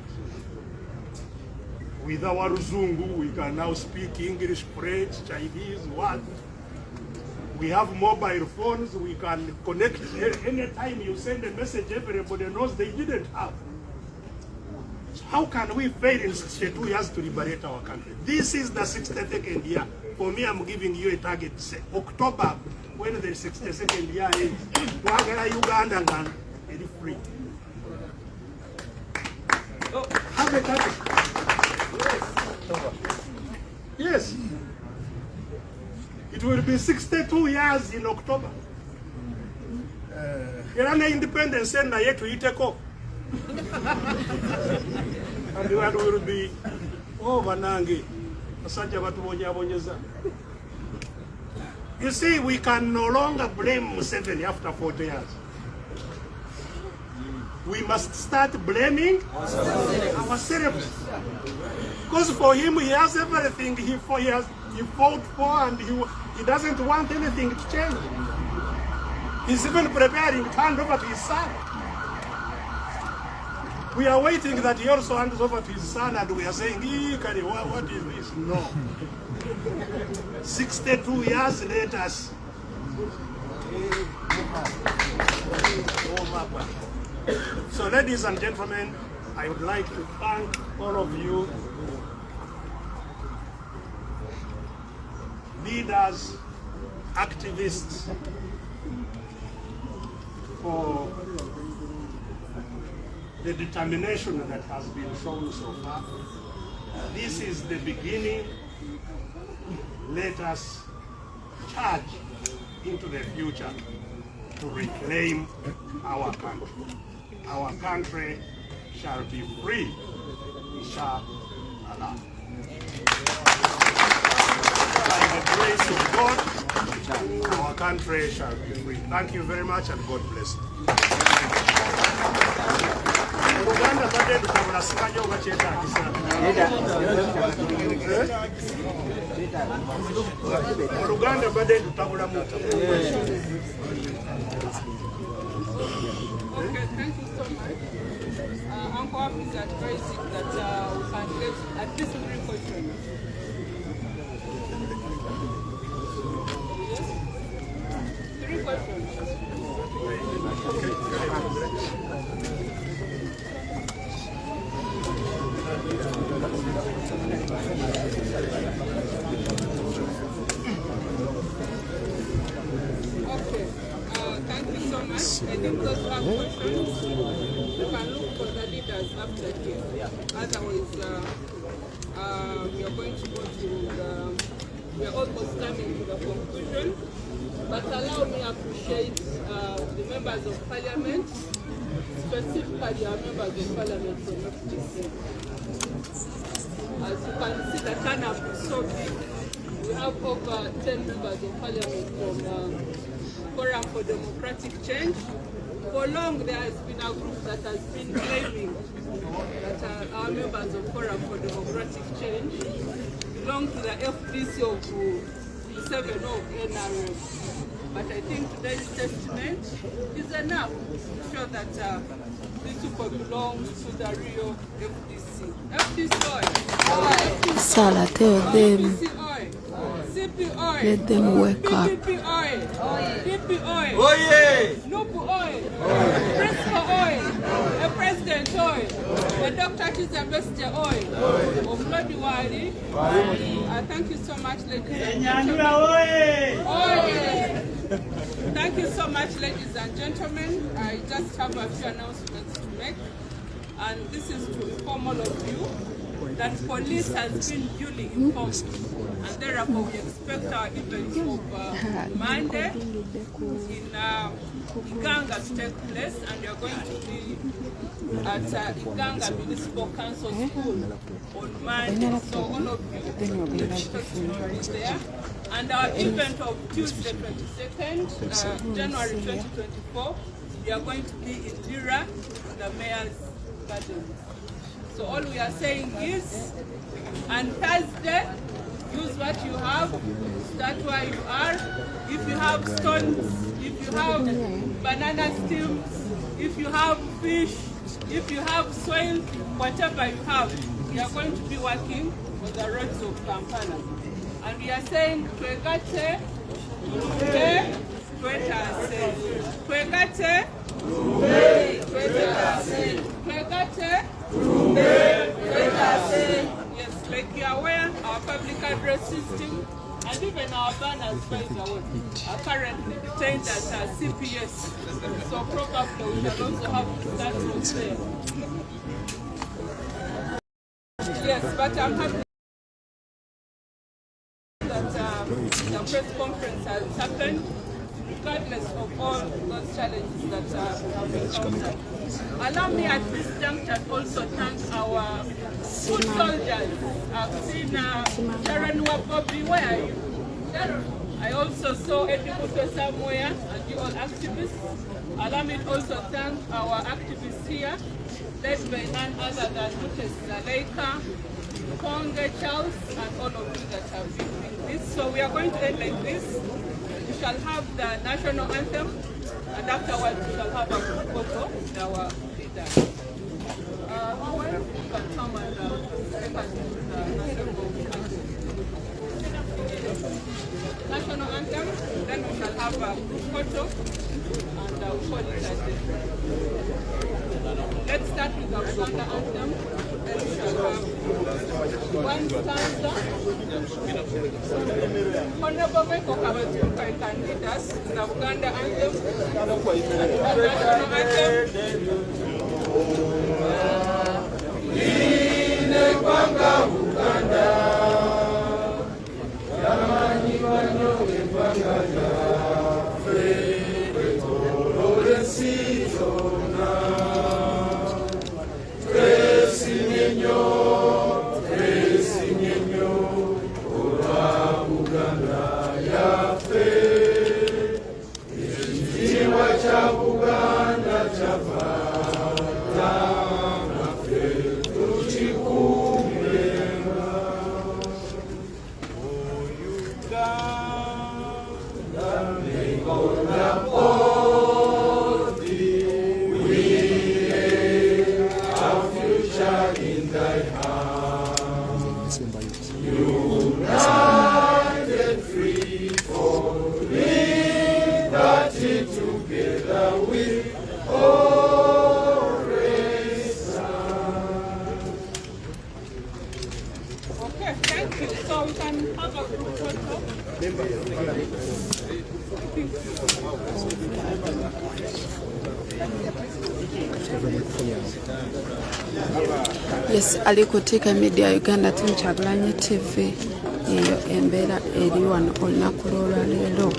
With our Ruzungu, we can now speak English, French, Chinese, what? We have mobile phones, we can connect. Anytime you send a message, everybody knows they didn't have. So how can we fail in 62 years to liberate our country? This is the 62nd year. For me, I'm giving you a target. Say October, when the 62nd year is, Uganda and it's free. Have a target. Yes. It will be 62 years in October. Irana independence and yet to Iteko. And the one will be over Nangi. You see, we can no longer blame Museveni after 40 years. We must start blaming ourselves. Because for him, he has everything he fought for, and he doesn't want anything to change. He's even preparing to hand over to his son. We are waiting that he also hands over to his son, and we are saying, what is this? No. 62 years later. So, ladies and gentlemen, I would like to thank all of you, leaders, activists, for the determination that has been shown so far. This is the beginning. Let us charge into the future to reclaim our country. Our country shall be free, inshallah. By the grace of God, our country shall be free. Thank you very much, and God bless you. Okay, thank you so much. Uncle Ab is advising that we can get at least 3 questions. Yes? 3 questions. Okay, thank you so much. I think those are questions. You can look for the leaders after here. Otherwise, we are going to go to we are almost coming to the conclusion. But allow me to appreciate the members of parliament, specifically our members of parliament from FDC. As you can see, the turnout is so big. We have over 10 members of parliament from Forum for Democratic Change. For long, there has been a group that has been claiming that our members of Forum for Democratic Change belong to the FDC of the 7 of NRM. But I think today's testament is enough to show that these people belong to the real FDC. FDC oil. Salah, tell them. Let them wake up. PP oil. PP oil. Oh yeah. Nupu oil. Principal oil. A president oil. A Dr. Kizza Besigye oil. Of Lodi Wali. Thank you so much, ladies and gentlemen. Thank you so much, ladies and gentlemen. I just have a few announcements to make. And this is to inform all of you that police has been duly informed. And therefore, we expect our event of Monday in Iganga to take place, and we are going to be at Iganga Municipal Council School on Monday. So all of you expect to be there. And our event of Tuesday, 22nd January 2024, we are going to be in Lira, the Mayor's Garden. So all we are saying is, on Thursday, use what you have, start where you are. If you have stones, if you have banana stems, if you have fish, if you have soil, whatever you have, we are going to be working on the roads of Kampala. And we are saying, Twegate, Tumbe, Twetase. Twegate, Tumbe, Twetase. Twegate, Tumbe, Twetase. Yes, like you are aware, our public address system and even our banners, by the way, are currently detained at CPS. So probably we shall also have that one there. Yes, but I'm happy that the press conference has happened, regardless of all those challenges that we have encountered. Allow me at this juncture to also thank our foot soldiers. I've seen Sharon Bobi, where are you? Sharon. I also saw Edibuto somewhere and you all activists. Allow me to also thank our activists here, led by none other than Mutes Zaleika, Ponge, Charles, and all of you that have been doing this. So we are going to end like this. We shall have the national anthem, and afterwards we shall have a photo with our leaders. Owen, you can come and take us to the national anthem, then we shall have a photo, and we'll call it a day. Let's start with the Uganda anthem, then we shall have one stanza. Honorable Meko Kabatunka, you can lead us to the Uganda anthem, the national anthem. Okay, thank you. So we can have a group photo. Yes, alikutika media Uganda Team Kyagulanyi TV eyo embeera eri wano olunaku lw'olwaleero.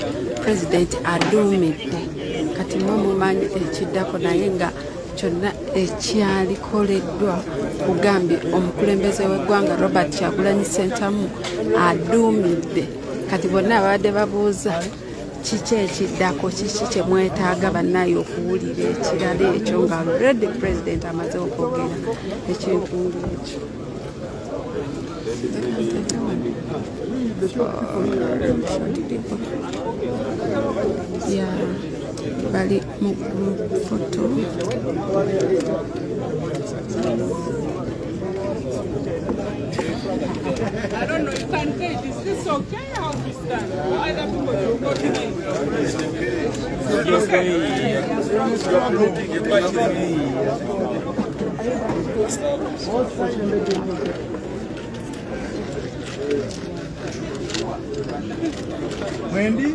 President aduumidde kati mumanyi ekiddako naye nga kyonna ekyalikoleddwa kugambye omukulembeze w'eggwanga Robert Kyagulanyi Ssentamu aduumidde kati bonna abadde babuuza kiki ekiddako kiki kye mwetaaga bannaye okuwulira ekirala ekyo nga already president amaze okwogera ekintu ng'ekyo. Bali mu foto. I don't know, you can say, is this okay? How we stand? Other people should go to me. Wendy?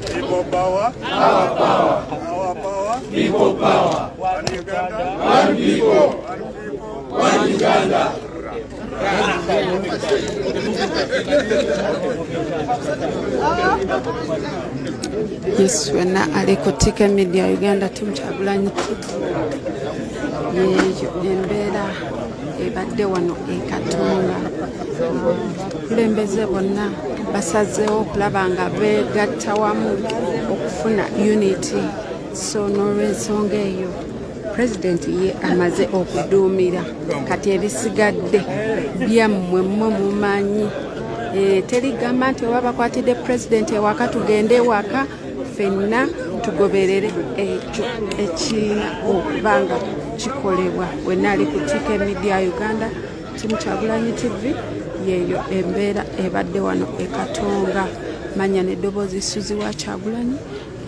People power. Our power. Our power. People power. One Uganda. One people. One people. One Uganda. Yes, wena alikutika media Uganda Team Kyagulanyi yeyo embeera ebadde wano ekatonga. Abakulembeze bonna basazeewo okulaba nga beegatta wamu okufuna unity. So n'olw'ensonga eyo President ye amaze okuduumira kati ebisigadde byammwe mmwe mumanyi. Terigamba nti oba bakwatidde President ewaka tugende ewaka, ffenna tugoberere ekyo ekirina okuba nga kikolebwa. Wenna ali ku TK Media Uganda Team Kyagulanyi TV yeeyo embeera ebadde wano ekatonga. Manya n'eddoboozi Suzi wa Kyagulanyi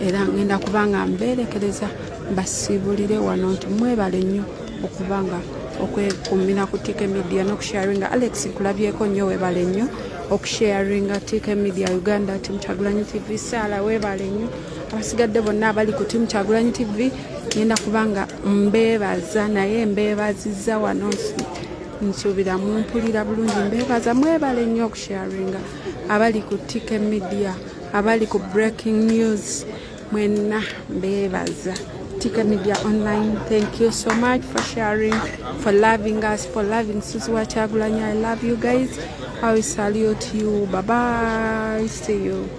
era ngenda kubanga mbeerekereza mbasiibulire wano nti mwebale nnyo okubanga okwekuumira ku TK Media n'okusharinga. Alex kulabyeko nnyo weebale nnyo okusharinga TK Media Uganda Team Kyagulanyi TV. Saala weebale nnyo. Abasigadde bonna abali ku Team Kyagulanyi TV ngenda kubanga mbeebaza naye mbeebazizza wano nsuubira mumpulira bulungi. Mbeebaza mwebale nnyo okusharinga abali ku TK Media, abali ku breaking news, mwenna mbeebaza Tika Media Online. Thank you so much for sharing, for loving us, for loving Suswa Chagulanya. I love you guys. I will salute you. Bye bye. See you.